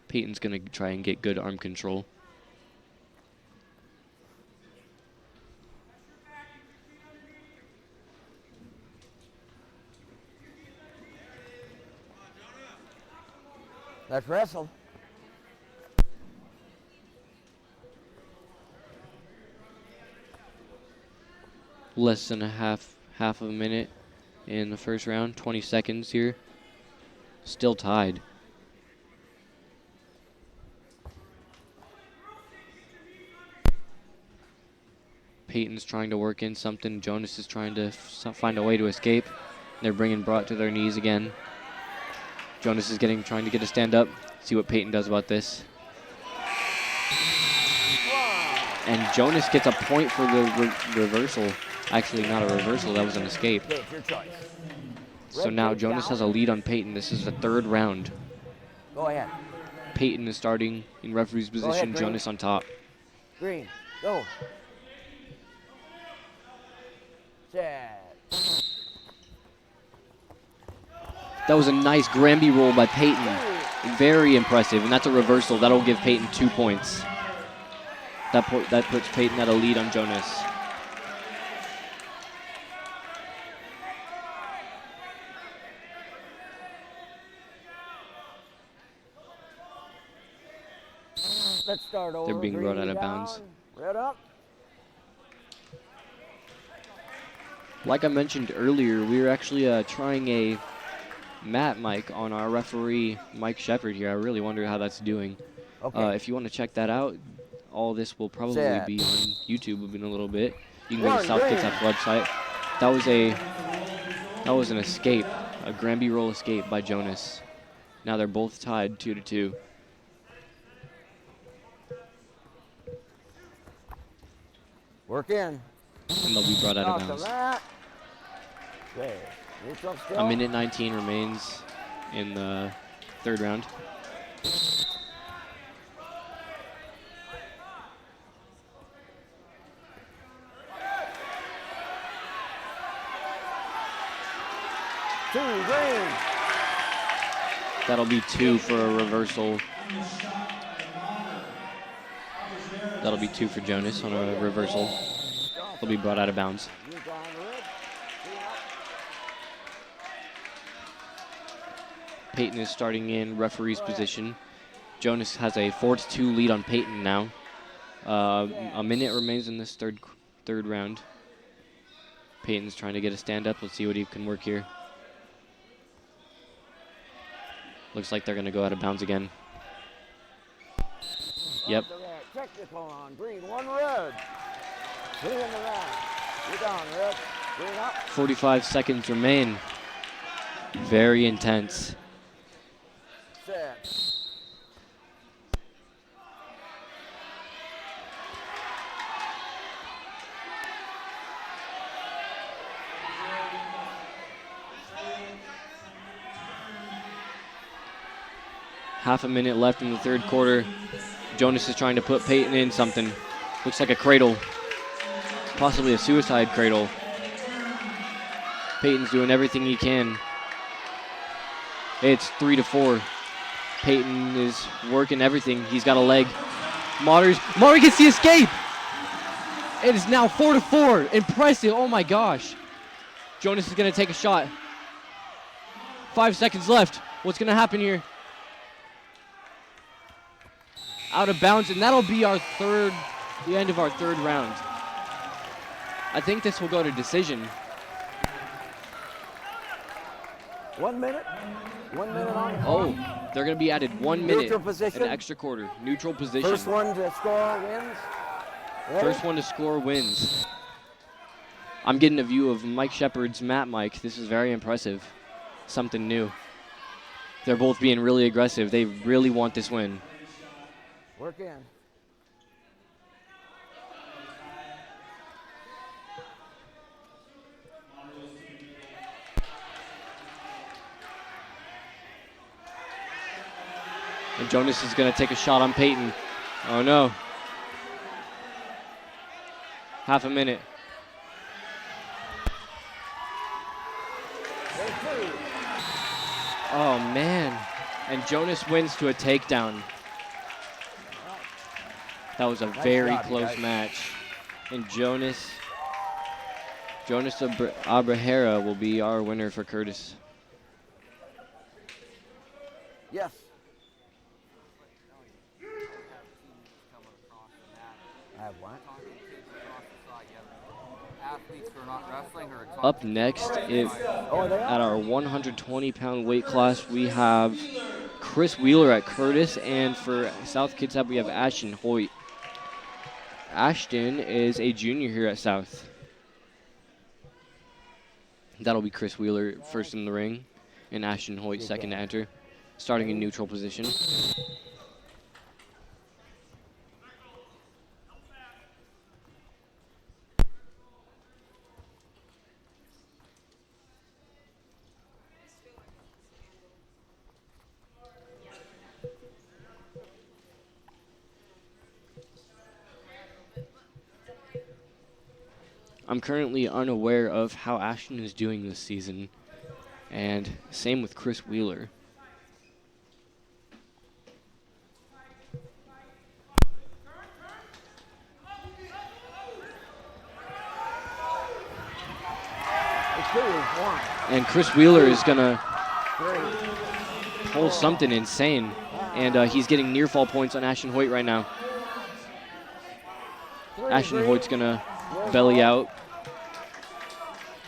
Peyton's going to try and get good arm control. Let's wrestle. Less than half of a minute in the first round. 20 seconds here. Still tied. Peyton's trying to work in something. Jonas is trying to find a way to escape. They're bringing Brought to their knees again. Jonas is trying to get a stand up. See what Peyton does about this. And Jonas gets a point for the reversal. Actually, not a reversal. That was an escape. Okay, it's your choice. So now Jonas has a lead on Peyton. This is the third round. Go ahead. Peyton is starting in referee's position. Green. Jonas on top. Green, go. Set. That was a nice Granby roll by Peyton. Very impressive, and that's a reversal. That'll give Peyton 2 points. That puts Peyton at a lead on Jonas. Let's start over. They're being brought out Green of bounds. down, red up. Like I mentioned earlier, we were actually trying a mat mic on our referee, Mike Shepard here. I really wonder how that's doing. Okay. If you want to check that out, all this will probably Set. be on YouTube in a little bit. You can go to One, South green. Kitsap's website. That was an escape, a Granby roll escape by Jonas. Now they're both tied 2-2. Work in. And they'll be brought out of Off the bounds. mat. Okay. Neutral still. A minute 19 remains in the third round. Two green. That'll be 2 for a reversal. That'll be 2 for Jonas on a reversal. He'll be brought out of bounds. Peyton is starting in referee's position. Jonas has a 4-2 lead on Peyton now. A minute remains in this third round. Peyton's trying to get a stand up. Let's see what he can work here. Looks like they're going to go out of bounds again. Yep. Technical on green, one red. Green in the round. You're down, red. Green up. 45 seconds remain. Very intense. Set. Half a minute left in the third quarter. Jonas is trying to put Peyton in something. Looks like a cradle. Possibly a suicide cradle. Peyton's doing everything he can. It's 3-4. Peyton is working everything. He's got a leg. Maury gets the escape. It is now 4-4. Impressive. Oh my gosh. Jonas is going to take a shot. 5 seconds left. What's going to happen here? Out of bounds, and that'll be the end of our third round. I think this will go to decision. 1 minute. 1 minute on the Oh, clock. they're going to be added 1 minute. Neutral position. An extra quarter. Neutral position. First one to score wins. Ready? First one to score wins. I'm getting a view of Mike Shepard's mat mic. This is very impressive. Something new. They're both being really aggressive. They really want this win. Work in. And Jonas is going to take a shot on Peyton. Oh no. Half a minute. Oh man. And Jonas wins to a takedown. That was a very job, close guys. match. And Jonas Abrahera will be our winner for Curtis. Yes. I have what? Up next, Oh, they at are. our 120-pound weight class, we have Chris Wheeler at Curtis, and for South Kitsap, we have Ashton Hoyt. Ashton is a junior here at South. That'll be Chris Wheeler first in the ring, and Ashton Hoyt second to enter, starting in neutral position. I'm currently unaware of how Ashton is doing this season, and same with Chris Wheeler. 2, 1, And Chris Wheeler is going to 3. pull something insane. And he's getting near fall points on Ashton Hoyt right now. Ashton Hoyt's going to belly out.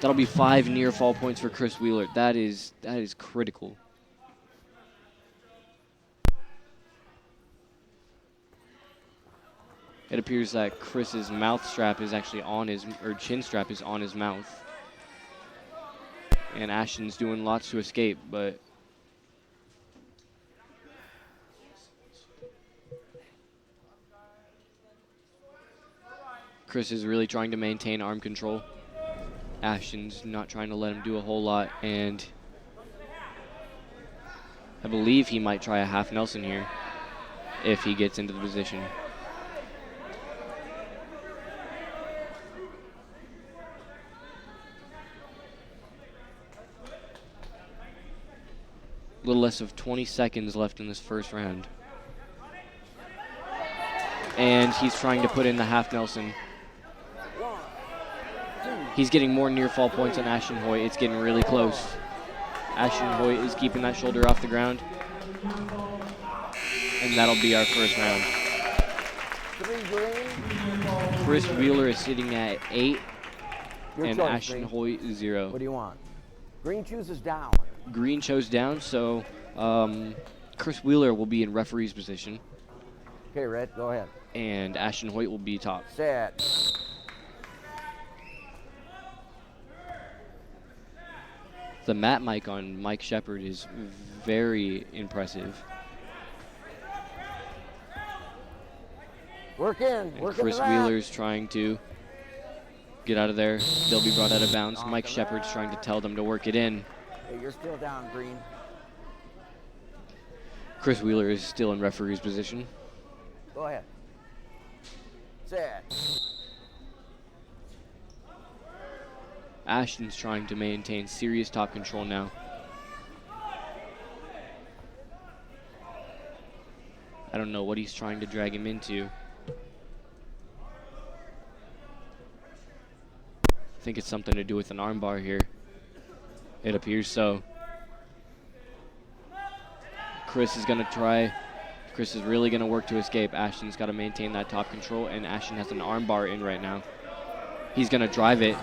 That'll be 5 near fall points for Chris Wheeler. That is critical. It appears that Chris's mouth strap is actually on his, or chin strap is on his mouth. And Ashton's doing lots to escape, but Chris is really trying to maintain arm control. Ashton's not trying to let him do a whole lot, and I believe he might try a half Nelson here if he gets into the position. A little less of 20 seconds left in this first round. And he's trying to put in the half Nelson. He's getting more near fall points on Ashton Hoyt. It's getting really close. Ashton Hoyt is keeping that shoulder off the ground. And that'll be our first round. 3 green. Chris Wheeler is sitting at 8, Your and choice, Ashton green. Hoyt is 0. What do you want? Green chooses down. Green chose down, so Chris Wheeler will be in referee's position, Okay, red, go ahead. and Ashton Hoyt will be top. Set. The mat mic on Mike Shepard is very impressive. Work in. And Work Chris in the mat. Wheeler's trying to get out of there. They'll be brought out of bounds. Mike Shepard's trying to tell them to work it in. Hey, you're still down, green. Chris Wheeler is still in referee's position. Go ahead. Set. Ashton's trying to maintain serious top control now. I don't know what he's trying to drag him into. I think it's something to do with an armbar here. It appears so. Chris is going to try. Chris is really going to work to escape. Ashton's got to maintain that top control, and Ashton has an armbar in right now. He's going to drive it.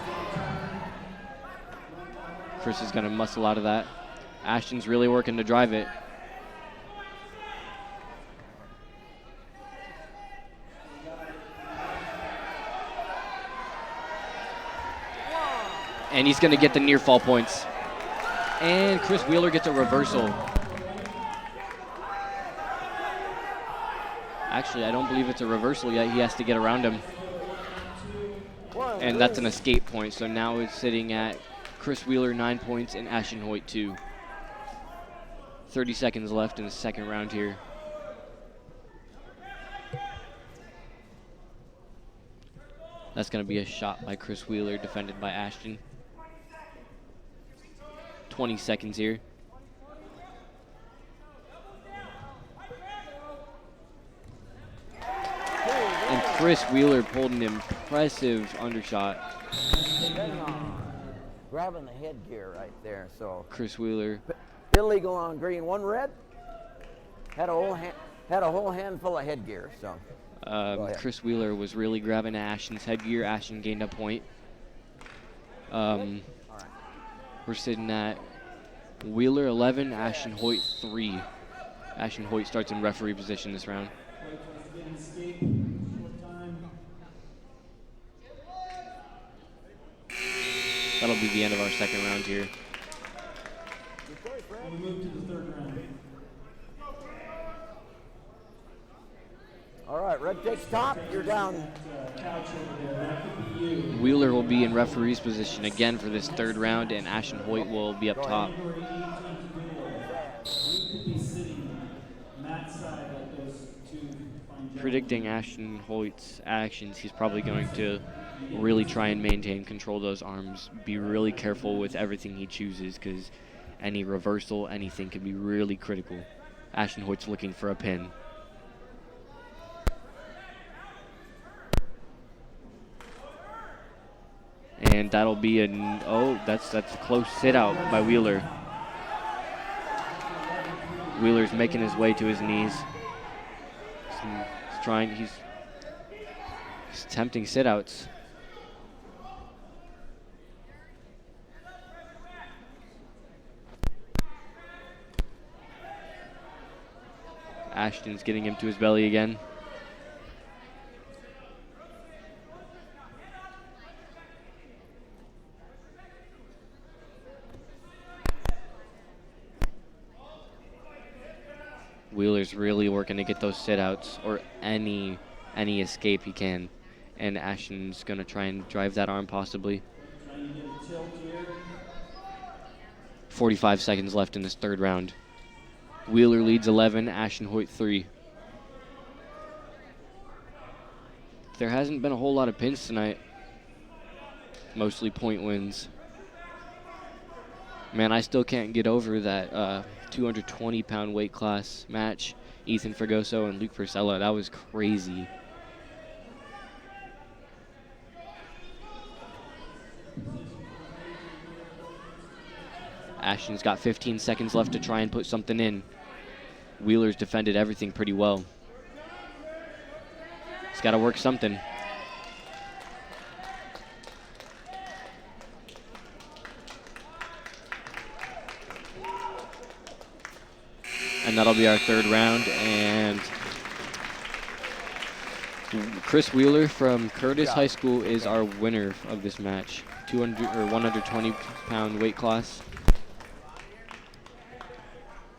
Chris is going to muscle out of that. Ashton's really working to drive it. And he's going to get the near fall points. And Chris Wheeler gets a reversal. Actually, I don't believe it's a reversal yet. He has to get around him. And that's an escape point. So now it's sitting at Chris Wheeler 9 points and Ashton Hoyt 2. 30 seconds left in the second round here. That's going to be a shot by Chris Wheeler, defended by Ashton. 20 seconds here. And Chris Wheeler pulled an impressive undershot. Grabbing the headgear right there, so. Chris Wheeler. Illegal on green, 1 red. Had a whole handful of headgear, so. Go ahead. Chris Wheeler was really grabbing Ashton's headgear. Ashton gained a point. All right. We're sitting at Wheeler 11, Ashton Hoyt 3. Ashton Hoyt starts in referee position this round. That'll be the end of our second round here. We move to the third round. All right, red takes top, you're down. Couch over there, that could be you. Wheeler will be in referee's position again for this third round, and Ashton Hoyt will be up top. Number 18 to you could be sitting mat side like those two fine gentlemen. Predicting Ashton Hoyt's actions, he's probably going to really try and maintain control of those arms. Be really careful with everything he chooses, because any reversal, anything could be really critical. Ashton Hoyt's looking for a pin. And that'll be that's a close sit out by Wheeler. Wheeler's making his way to his knees. He's attempting sit outs. Ashton's getting him to his belly again. Wheeler's really working to get those sit-outs or any escape he can. And Ashton's going to try and drive that arm possibly. 45 seconds left in this third round. Wheeler leads 11, Ashton Hoyt 3. There hasn't been a whole lot of pins tonight. Mostly point wins. Man, I still can't get over that 220-pound weight class match. Ethan Fregoso and Luke Purcella. That was crazy. Ashton's got 15 seconds left to try and put something in. Wheeler's defended everything pretty well. He's got to work something. And that'll be our third round. And Chris Wheeler from Curtis High School is our winner of this match. 120-pound weight class.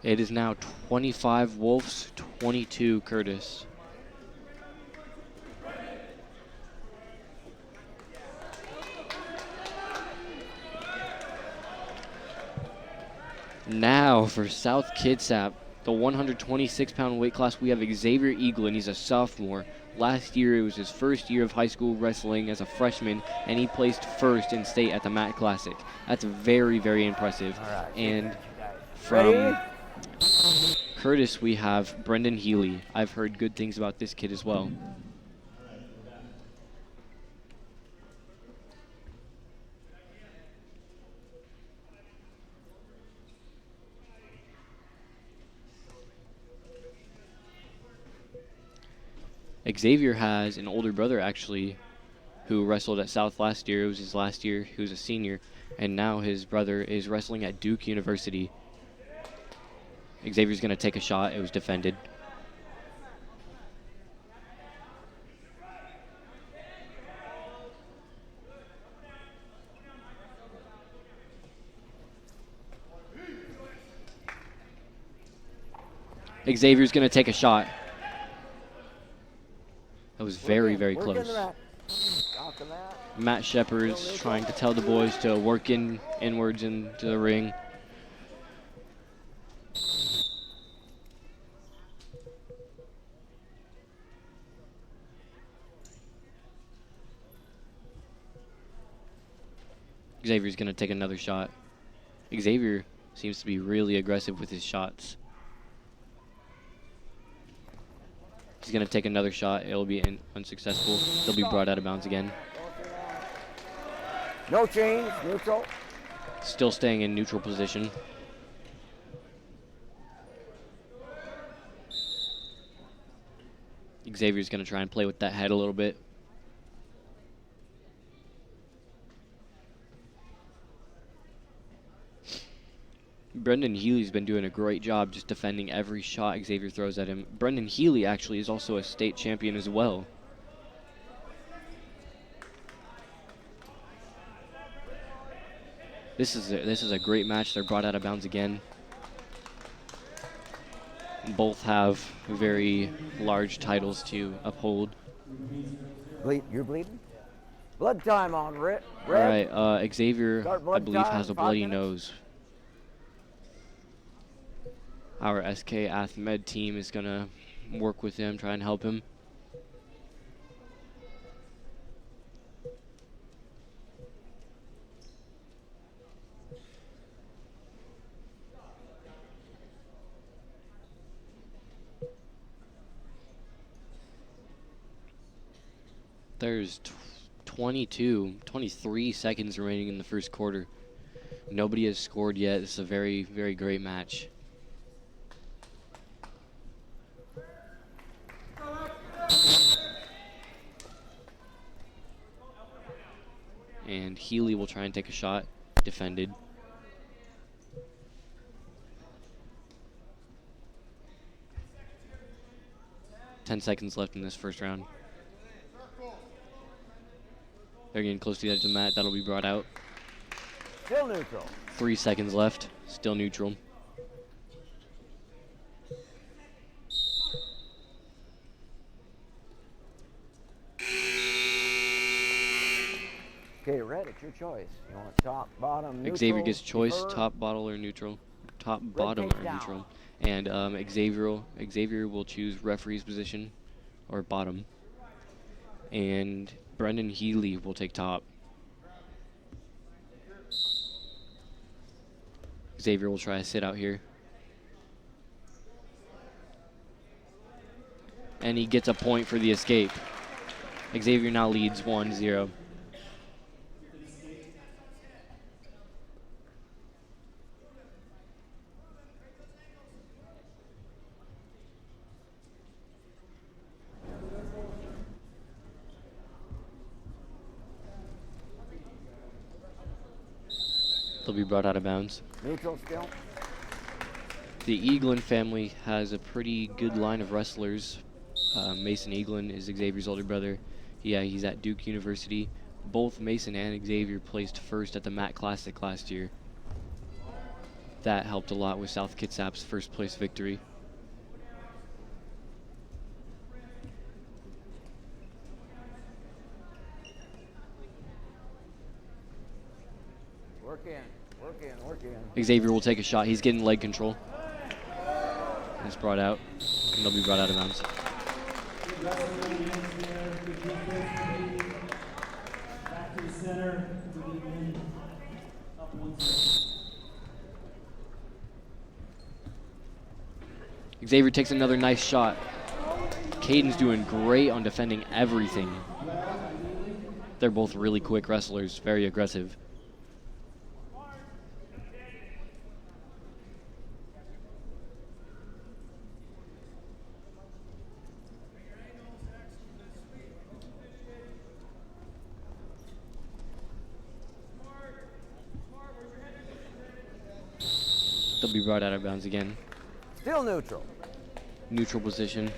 It is now 25 Wolves, 22 Curtis. Now for South Kitsap, the 126-pound weight class, we have Xavier Eaglin. He's a sophomore. Last year, it was his first year of high school wrestling as a freshman, and he placed first in state at the Matt Classic. That's very, very impressive. All right. And from Curtis, we have Brendan Healy. I've heard good things about this kid as well. Xavier has an older brother, actually, who wrestled at South last year. It was his last year. He was a senior. And now his brother is wrestling at Duke University. Xavier's going to take a shot. It was defended. Xavier's going to take a shot. That was very, very close. Matt Shepard's trying to tell the boys to work inwards into the ring. Xavier's going to take another shot. Xavier seems to be really aggressive with his shots. He's going to take another shot. It'll be unsuccessful. They'll be brought out of bounds again. No change, neutral. Still staying in neutral position. Xavier's going to try and play with that head a little bit. Brendan Healy's been doing a great job just defending every shot Xavier throws at him. Brendan Healy actually is also a state champion as well. This is a great match. They're brought out of bounds again. Both have very large titles to uphold. You're bleeding? Blood time on Red. All right, Xavier, I believe, has a bloody 5 minutes. nose. Our SK Ath Med team is going to work with him, try and help him. There's 23 seconds remaining in the first quarter. Nobody has scored yet. This is a very, very great match. And Healy will try and take a shot. Defended. Ten seconds left in this first round. They're getting close to the edge of the mat. That'll be brought out. Still neutral. 3 seconds left. Still neutral. Okay, Red, it's your choice. You want top, bottom, neutral? Xavier gets choice, defer? top, bottle, or neutral. Top, bottom, take or down. neutral. And Xavier will choose referee's position, or bottom. And Brendan Healy will take top. Xavier will try to sit out here. And he gets a point for the escape. Xavier now leads 1-0. They'll be brought out of bounds. Neutral still. The Eaglin family has a pretty good line of wrestlers. Mason Eaglin is Xavier's older brother. Yeah, he's at Duke University. Both Mason and Xavier placed first at the Mat Classic last year. That helped a lot with South Kitsap's first place victory. Work in. Xavier will take a shot. He's getting leg control. It's brought out, and they'll be brought out of bounds. Back to the center. Up 1-0. Xavier takes another nice shot. Caden's doing great on defending everything. They're both really quick wrestlers, very aggressive. They'll be brought out of bounds again. Still neutral. Neutral position.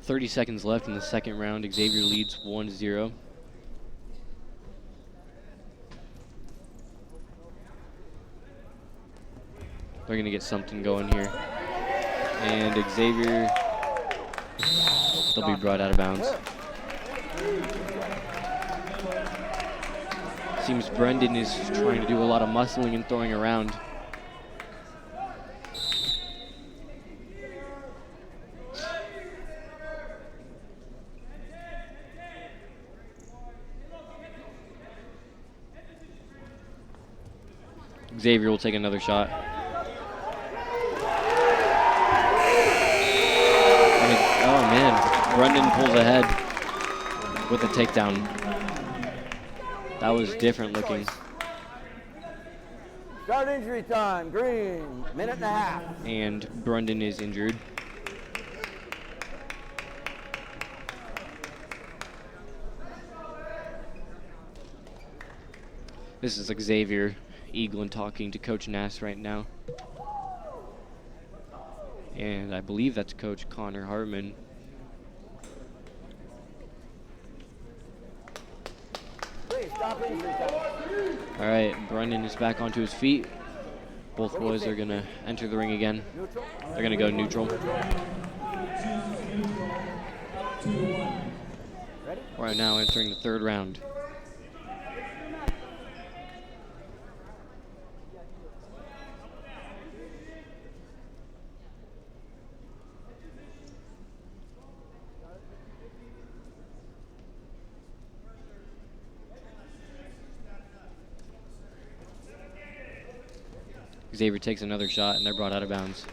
30 seconds left in the second round. Xavier leads 1-0. They're going to get something going here. And Xavier, they'll be brought out of bounds. Seems Brendan is trying to do a lot of muscling and throwing around. Xavier will take another shot. Oh man, Brendan pulls ahead with a takedown. That was different looking. Start injury time, green, minute and a half. And Brendan is injured. This is Xavier Eaglin talking to Coach Nass right now. And I believe that's Coach Connor Hartman. Please stop injury time. All right, Brendan is back onto his feet. Both boys are going to enter the ring again. Neutral. They're going to go neutral. Ready? We're now entering the third round. Xavier takes another shot, and they're brought out of bounds.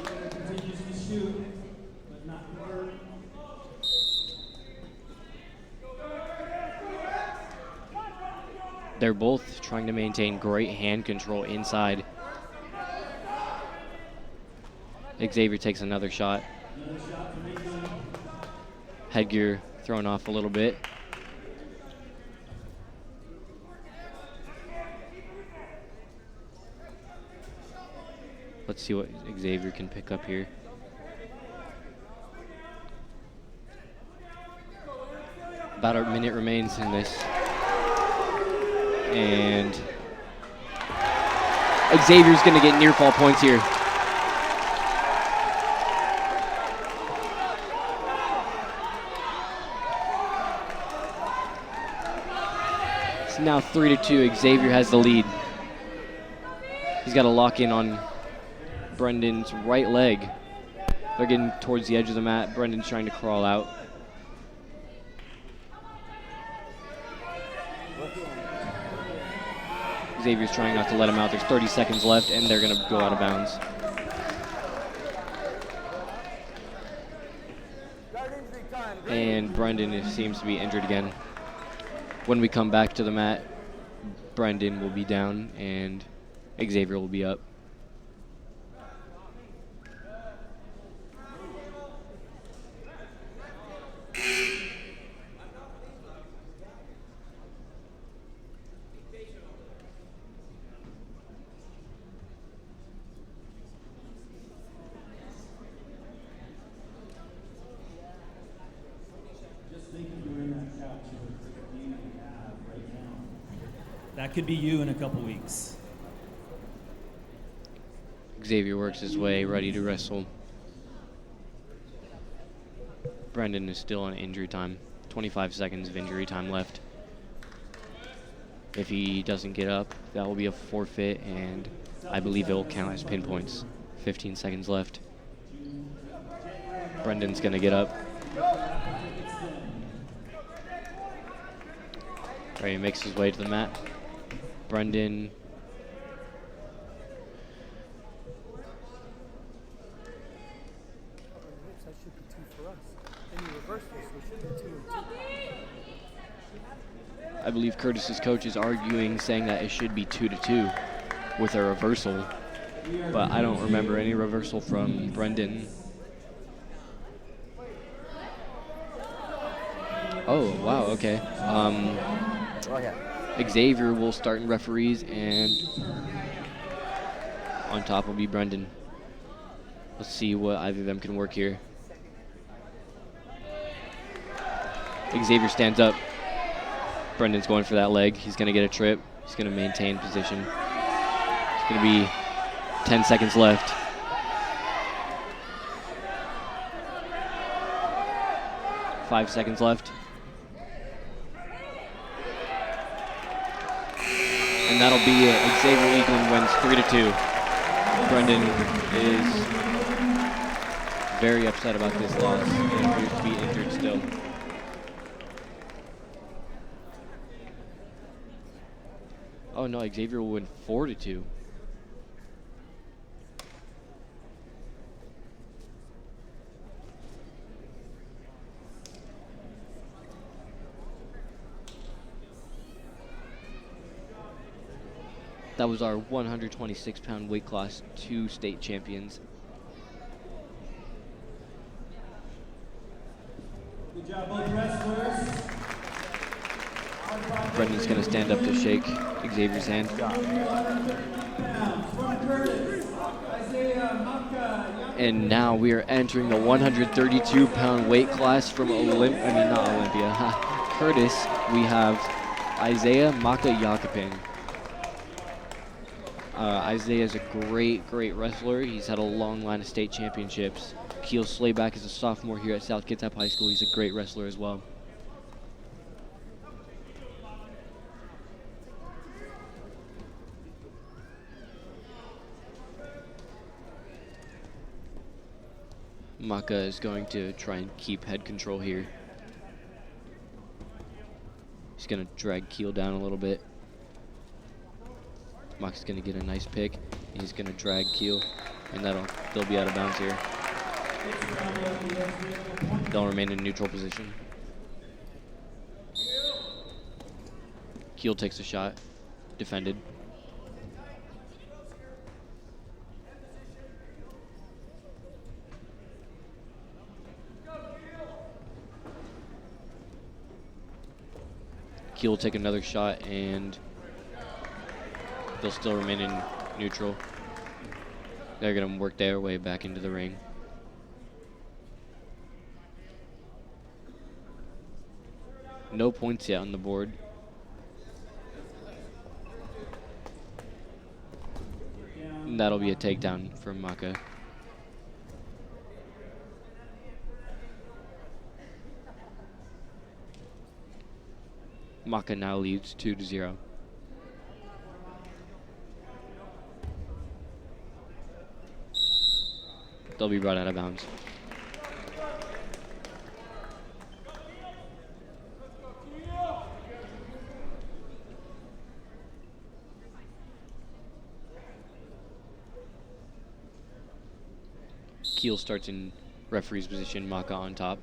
Continues to shoot, but not convert. They're both trying to maintain great hand control inside. Xavier takes another shot. Headgear thrown off a little bit. Let's see what Xavier can pick up here. About a minute remains in this. And Xavier's going to get near fall points here. It's now 3-2. Xavier has the lead. He's got to lock in on Brendan's right leg. They're getting towards the edge of the mat. Brendan's trying to crawl out. Xavier's trying not to let him out. There's 30 seconds left, and they're going to go out of bounds. And Brendan seems to be injured again. When we come back to the mat, Brendan will be down, and Xavier will be up. That could be you in a couple weeks. Xavier works his way, ready to wrestle. Brendan is still on injury time. 25 seconds of injury time left. If he doesn't get up, that will be a forfeit, and I believe it will count as pinpoints. 15 seconds left. Brendan's going to get up. Right, he makes his way to the mat. Brendan. That should be 2 for us. Then you reverse this, so it should be 2 and 2. I believe Curtis's coach is arguing, saying that it should be 2-2 with a reversal, but I don't remember any reversal from Brendan. Oh, wow, okay. Xavier will start in referees, and on top will be Brendan. Let's see what either of them can work here. Xavier stands up. Brendan's going for that leg. He's going to get a trip. He's going to maintain position. It's going to be 10 seconds left. Five seconds left. And that'll be it. Xavier Eaglin wins 3-2. Brendan is very upset about this loss. He appears to be injured still. Oh no, Xavier will win 4-2. That was our 126-pound weight class, 2 state champions. Good job, both wrestlers. Brendan's going to stand up to shake Xavier's hand. And now we are entering the 132-pound weight class from Curtis. We have Isaiah Maka Yakupin. Isaiah is a great wrestler. He's had a long line of state championships. Keel Slayback is a sophomore here at South Kitsap High School. He's a great wrestler as well. Maka is going to try and keep head control here. He's going to drag Keel down a little bit. Maka's going to get a nice pick. He's going to drag Keel, and they'll be out of bounds here. They'll remain in neutral position. Keel takes a shot. Defended. Keel will take another shot, and they'll still remain in neutral. They're going to work their way back into the ring. No points yet on the board. And that'll be a takedown from Maka. Maka now leads 2-0. They'll be brought out of bounds. Keel starts in referee's position, Maka on top.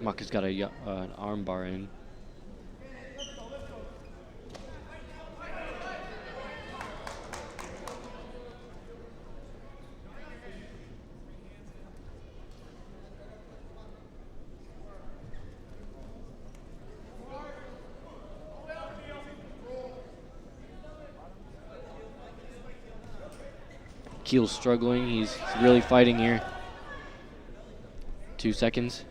Maka's got an arm bar in. Keel's struggling. He's really fighting here. 2 seconds.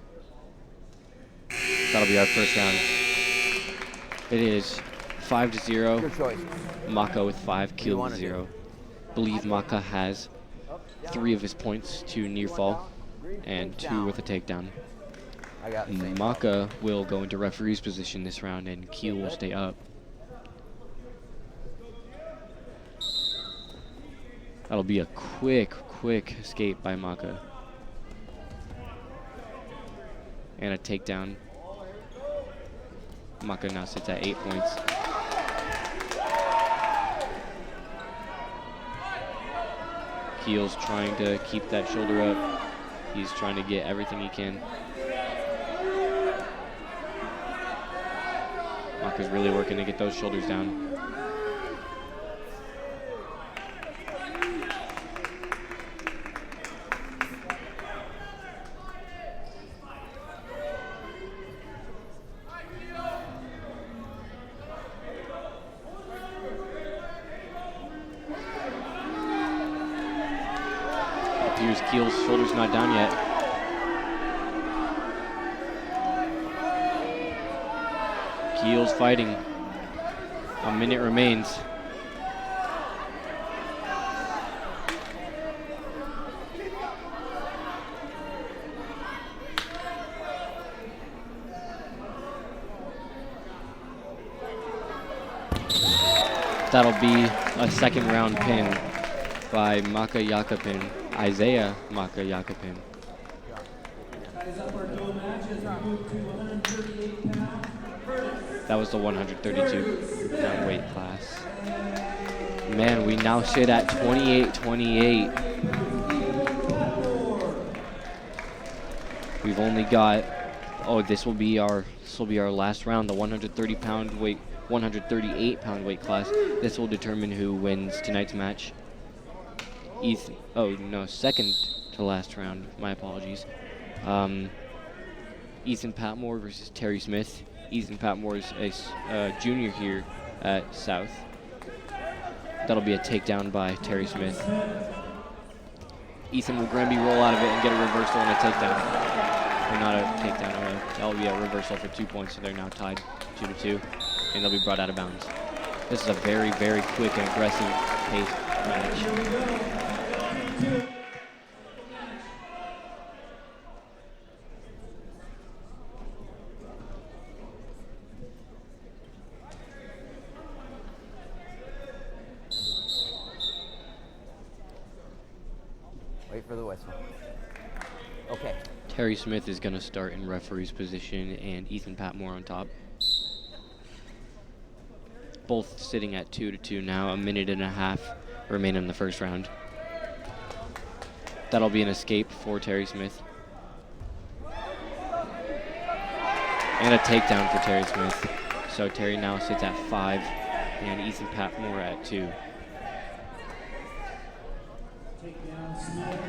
That'll be our first round. It is 5-0. Your choice. Maka with 5, Keel wanna with do? 0. Believe Maka has 3 of his points to near fall and 2 with a takedown. I got the same. Maka will go into referee's position this round, and Keel will stay up. That'll be a quick escape by Maka. And a takedown. Maka now sits at 8 points. Keel's trying to keep that shoulder up. He's trying to get everything he can. Maka's really working to get those shoulders down. Appears Keel's shoulder's not down yet. Keel's fighting. A minute remains. That'll be a second round pin by Maka Yakupin, Isaiah Maka Yakupin. That was the 132 pound weight class. Man, we now sit at 28-28. We've only got, this will be our last round, the 138 pound weight class. This will determine who wins tonight's match. Second to last round, my apologies. Ethan Patmore versus Terry Smith. Ethan Patmore is a junior here at South. That'll be a takedown by Terry Smith. Ethan will Granby roll out of it and get a reversal and a takedown. Or not a takedown, that'll be a reversal for 2 points, so they're now tied 2-2, and they'll be brought out of bounds. This is a very quick and aggressive paced match. Wait for the whistle. Okay. Terry Smith is going to start in referee's position, and Ethan Patmore on top. Both sitting at 2-2 now. A minute and a half remain in the first round. That'll be an escape for Terry Smith. And a takedown for Terry Smith. So Terry now sits at 5 and Ethan Patmore at 2. Takedown, Smith.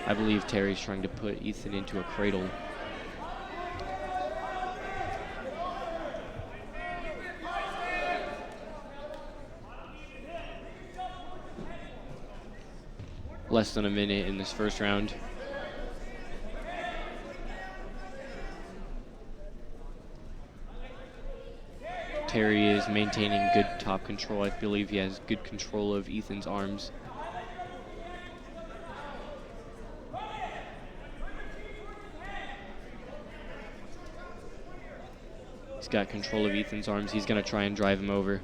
I believe Terry's trying to put Ethan into a cradle. Less than a minute in this first round. Terry is maintaining good top control. I believe he has good control of Ethan's arms. He's got control of Ethan's arms. He's going to try and drive him over.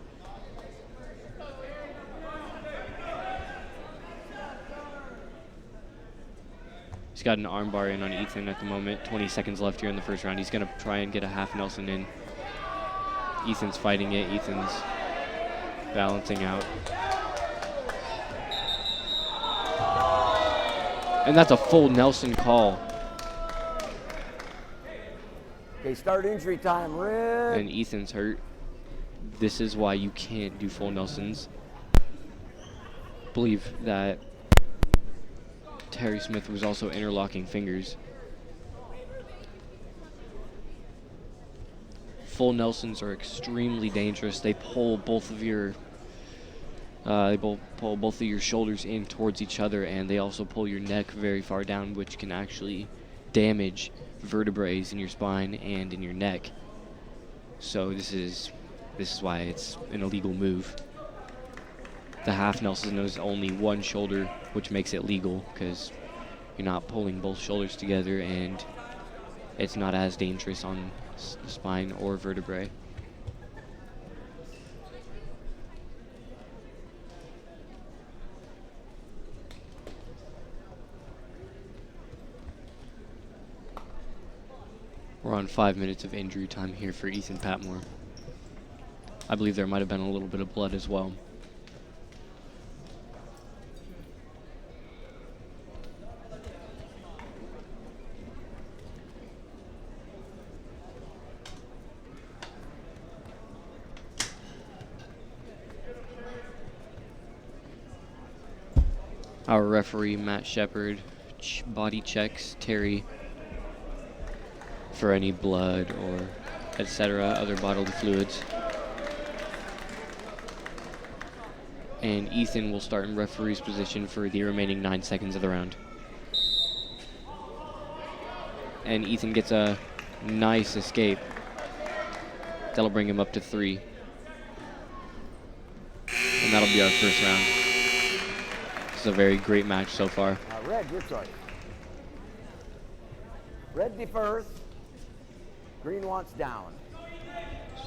He's got an arm bar in on Ethan at the moment. 20 seconds left here in the first round. He's going to try and get a half Nelson in. Ethan's fighting it. Ethan's balancing out. And that's a full Nelson call. Okay, start injury time, Red. And Ethan's hurt. This is why you can't do full Nelsons. Believe that Terry Smith was also interlocking fingers. Full Nelsons are extremely dangerous. They pull both of your shoulders in towards each other, and they also pull your neck very far down, which can actually damage vertebrae in your spine and in your neck. So this is why it's an illegal move. The half Nelson is only one shoulder, which makes it legal because you're not pulling both shoulders together, and it's not as dangerous on the spine or vertebrae. We're on 5 minutes of injury time here for Ethan Patmore. I believe there might have been a little bit of blood as well. Our referee, Matt Shepard, body checks Terry for any blood or etc., other bodily fluids. And Ethan will start in referee's position for the remaining 9 seconds of the round. And Ethan gets a nice escape. That'll bring him up to 3. And that'll be our first round. It's a very great match so far. Red, your choice. Red defers. Green wants down.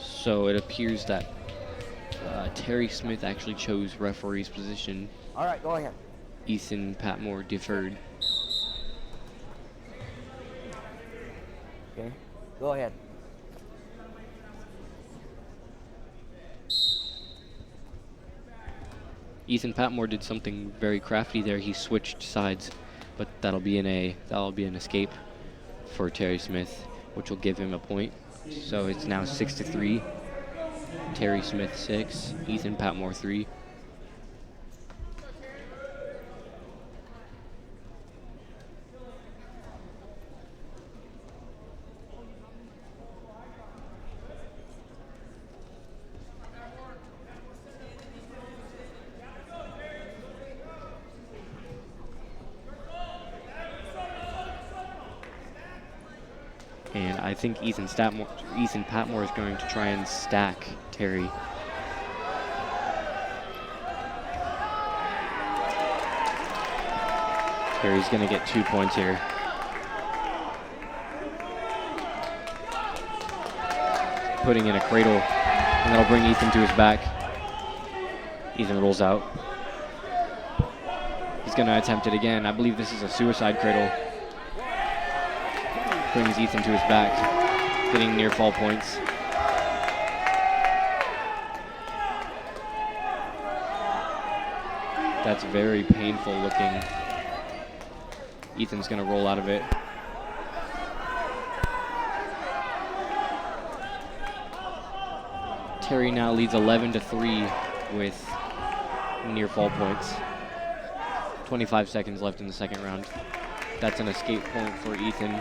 So it appears that Terry Smith actually chose referee's position. All right, go ahead. Ethan Patmore deferred. Okay, go ahead. Ethan Patmore did something very crafty there. He switched sides, but that'll be an escape for Terry Smith, which will give him a point. So it's now 6-3. Terry Smith 6, Ethan Patmore 3. And I think Ethan Patmore is going to try and stack Terry. Terry's going to get 2 points here. Putting in a cradle, and that'll bring Ethan to his back. Ethan rolls out. He's going to attempt it again. I believe this is a suicide cradle. Brings Ethan to his back, getting near fall points. That's very painful looking. Ethan's going to roll out of it. Terry now leads 11-3 with near fall points. 25 seconds left in the second round. That's an escape point for Ethan.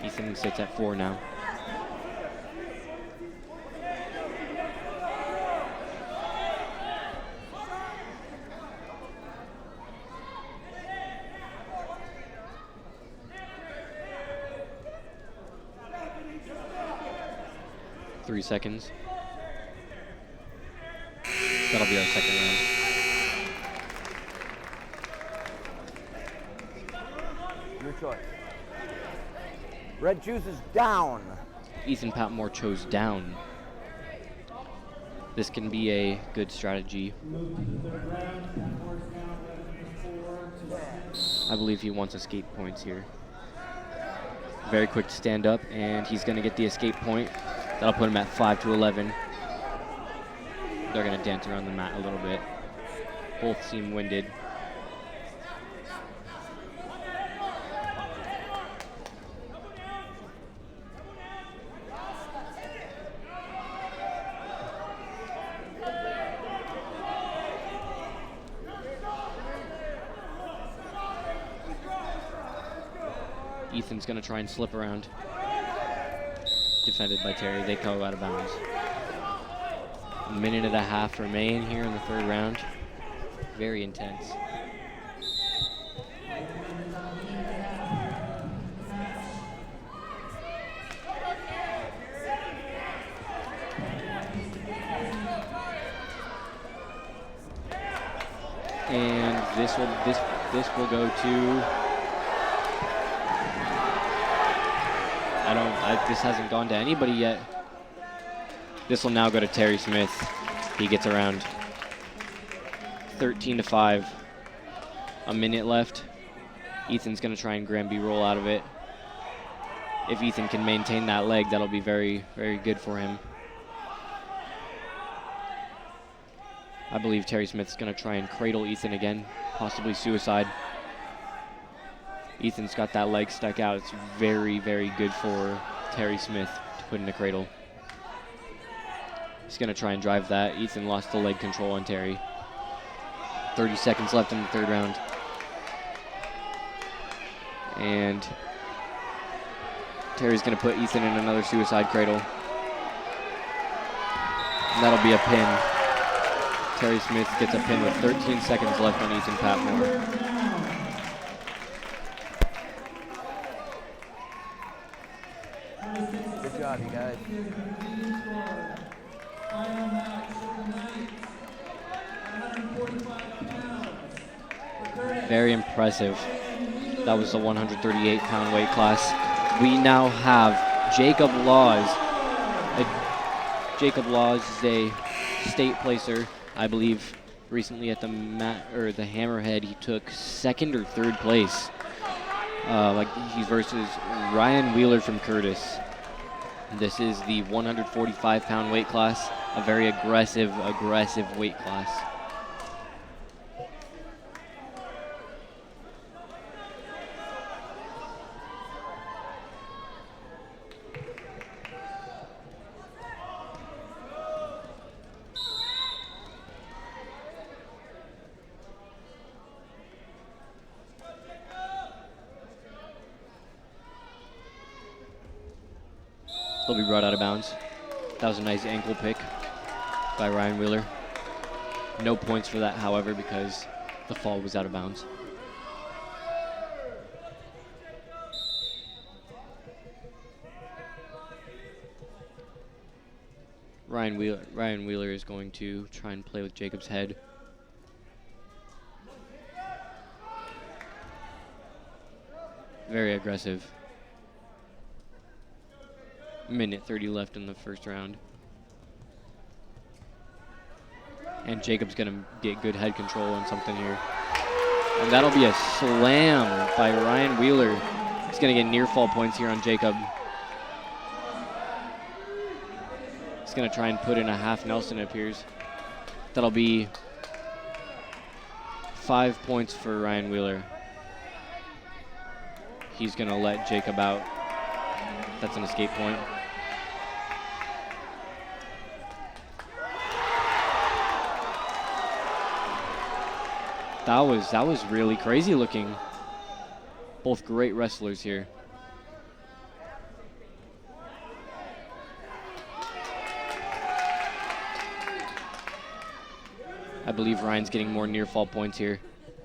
Ethan sits at 4 now. Three seconds. That'll be our second round. Your choice. Red chooses down. Ethan Patmore chose down. This can be a good strategy. I believe he wants escape points here. Very quick to stand up, and he's going to get the escape point. That'll put him at 5-11. They're going to dance around the mat a little bit. Both seem winded. Ethan's going to try and slip around. Defended by Terry. They go out of bounds. A minute and a half remain here in the third round. Very intense. And this will go to. This hasn't gone to anybody yet. This will now go to Terry Smith. He gets around. 13-5. A minute left. Ethan's going to try and Granby roll out of it. If Ethan can maintain that leg, that'll be very, very good for him. I believe Terry Smith's going to try and cradle Ethan again, possibly suicide. Ethan's got that leg stuck out. It's very, very good for Terry Smith to put in a cradle. He's going to try and drive that. Ethan lost the leg control on Terry. 30 seconds left in the third round. And Terry's going to put Ethan in another suicide cradle. And that'll be a pin. Terry Smith gets a pin with 13 seconds left on Ethan Patmore. Good job, you guys. Very impressive. That was the 138-pound weight class. We now have Jacob Laws. Jacob Laws is a state placer, I believe. Recently at the the Hammerhead, he took second or third place. He's versus Ryan Wheeler from Curtis. This is the 145-pound weight class, a very aggressive weight class. They'll be brought out of bounds. That was a nice ankle pick by Ryan Wheeler. No points for that, however, because the fall was out of bounds. Ryan Wheeler is going to try and play with Jacob's head. Very aggressive. Minute 30 left in the first round. And Jacob's going to get good head control on something here. And that'll be a slam by Ryan Wheeler. He's going to get near fall points here on Jacob. He's going to try and put in a half Nelson, it appears. That'll be 5 points for Ryan Wheeler. He's going to let Jacob out. That's an escape point. That was really crazy looking. Both great wrestlers here. I believe Ryan's getting more near fall points here.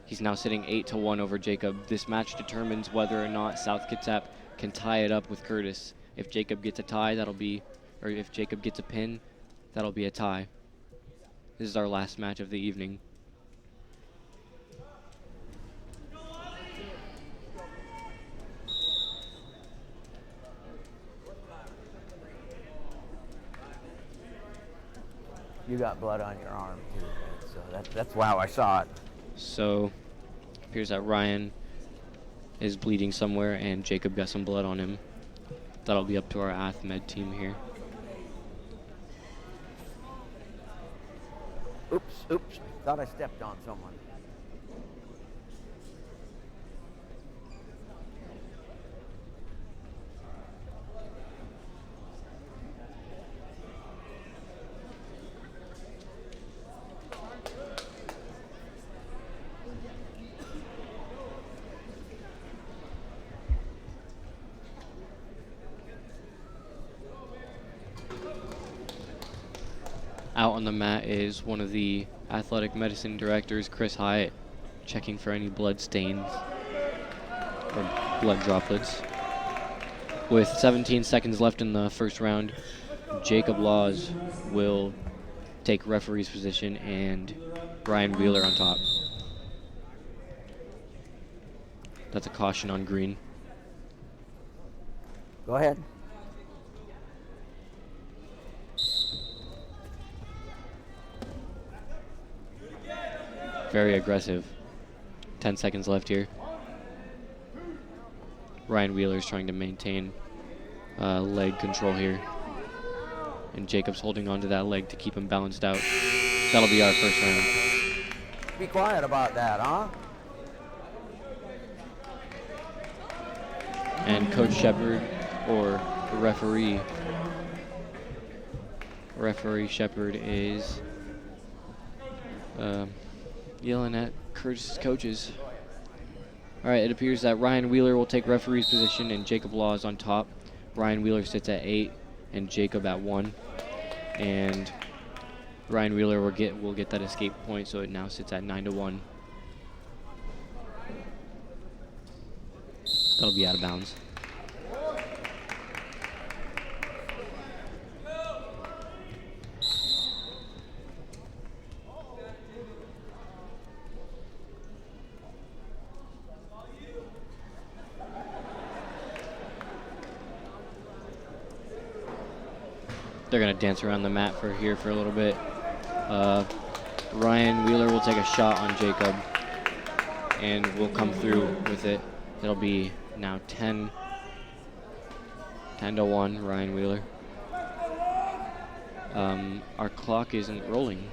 He's now sitting 8-1 over Jacob. This match determines whether or not South Kitsap can tie it up with Curtis. If Jacob gets a tie, or if Jacob gets a pin, that'll be a tie. This is our last match of the evening. You got blood on your arm too, so that's wow, I saw it. So, appears that Ryan is bleeding somewhere and Jacob got some blood on him. That'll be up to our AthMed team here. Oops, thought I stepped on someone. Out on the mat is one of the athletic medicine directors, Chris Hyatt, checking for any blood stains or blood droplets. With 17 seconds left in the first round, Jacob Laws will take referee's position and Ryan Wheeler on top. That's a caution on green. Go ahead. Very aggressive. 10 seconds left here. Ryan Wheeler's trying to maintain leg control here. And Jacob's holding onto that leg to keep him balanced out. That'll be our first round. Be quiet about that, huh? And Coach Shepard, or referee Shepard, is yelling at Curtis' coaches. All right, it appears that Ryan Wheeler will take referee's position and Jacob Law is on top. Ryan Wheeler sits at 8 and Jacob at 1. And Ryan Wheeler will get that escape point, so it now sits at 9-1. That'll be out of bounds. They're going to dance around the mat for a little bit. Ryan Wheeler will take a shot on Jacob and will come through with it. It'll be now 10-1 Ryan Wheeler. Our clock isn't rolling.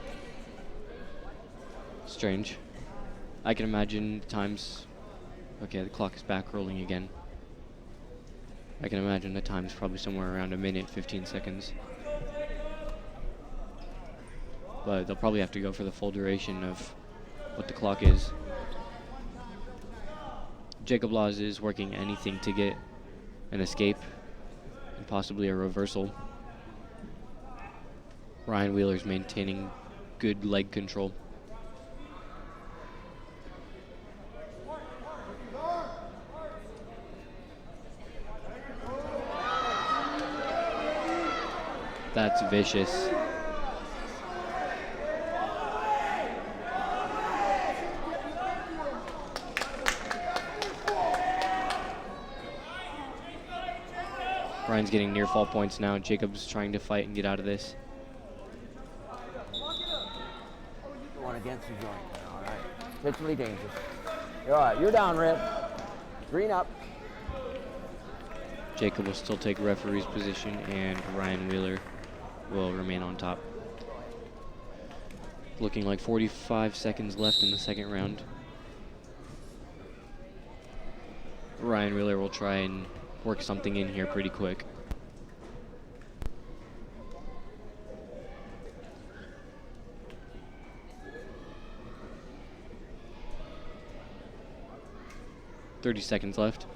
Strange. I can imagine times. Okay, the clock is back rolling again. I can imagine the time's probably somewhere around 1 minute, 15 seconds. But they'll probably have to go for the full duration of what the clock is. Jacob Laws is working anything to get an escape and possibly a reversal. Ryan Wheeler's maintaining good leg control. That's vicious. Ryan's getting near fall points now. Jacob's trying to fight and get out of this. One against the joint. All right. Potentially dangerous. You're all right. You're down, Rip. Green up. Jacob will still take referee's position, and Ryan Wheeler will remain on top. Looking like 45 seconds left in the second round. Ryan Wheeler will try and work something in here pretty quick. .30 seconds left.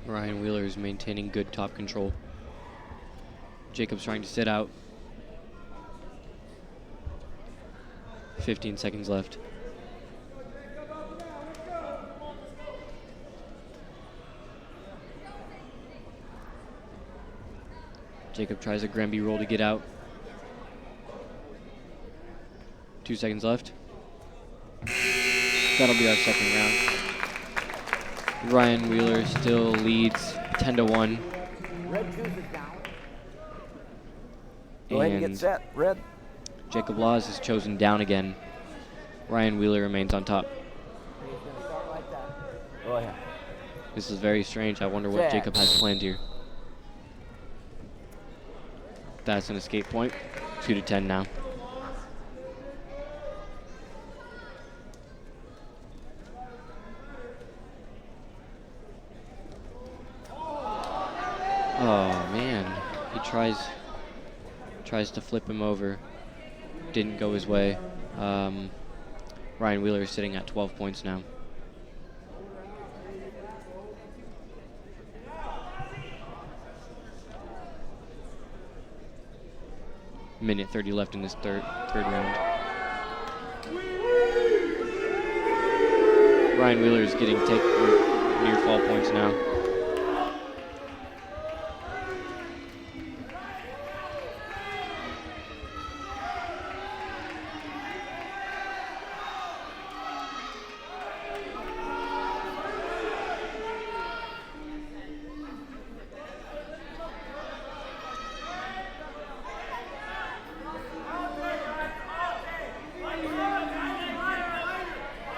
Ryan Wheeler is maintaining good top control. Jacob's trying to sit out. 15 seconds left. Jacob tries a Granby roll to get out. 2 seconds left. That'll be our second round. Ryan Wheeler still leads 10-1. Red chooses down. Go ahead and get set, Red. Jacob Laws is chosen down again. Ryan Wheeler remains on top. He's going to start like that. Go ahead. This is very strange. I wonder what Set. Jacob has planned here. That's an escape point. 2-10 now. Oh man, he tries to flip him over. Didn't go his way. Ryan Wheeler is sitting at 12 points now. Minute 30 left in this third round. Ryan Wheeler is getting near fall points now.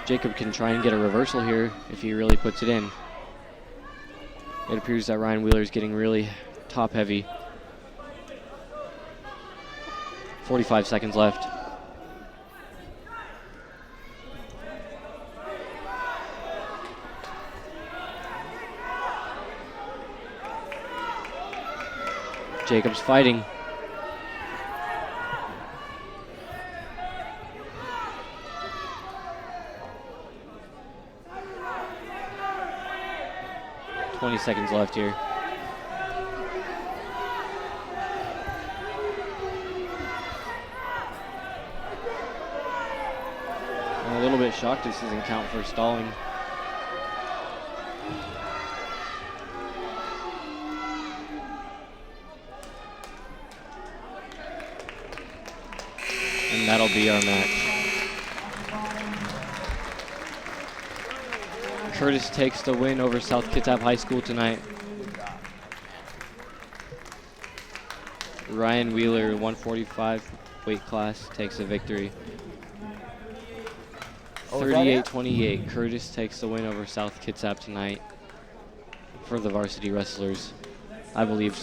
Jacob can try and get a reversal here if he really puts it in. It appears that Ryan Wheeler is getting really top heavy. 45 seconds left. Jacob's fighting. Seconds left here. I'm a little bit shocked this doesn't count for stalling. And that'll be our match. Curtis takes the win over South Kitsap High School tonight. Ryan Wheeler, 145 weight class, takes the victory. 38-28, Curtis takes the win over South Kitsap tonight for the varsity wrestlers. I believe.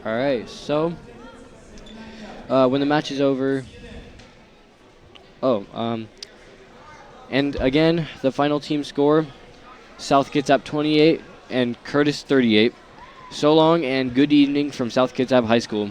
All right, so when the match is over, and again, the final team score, South Kitsap 28 and Curtis 38. So long and good evening from South Kitsap High School.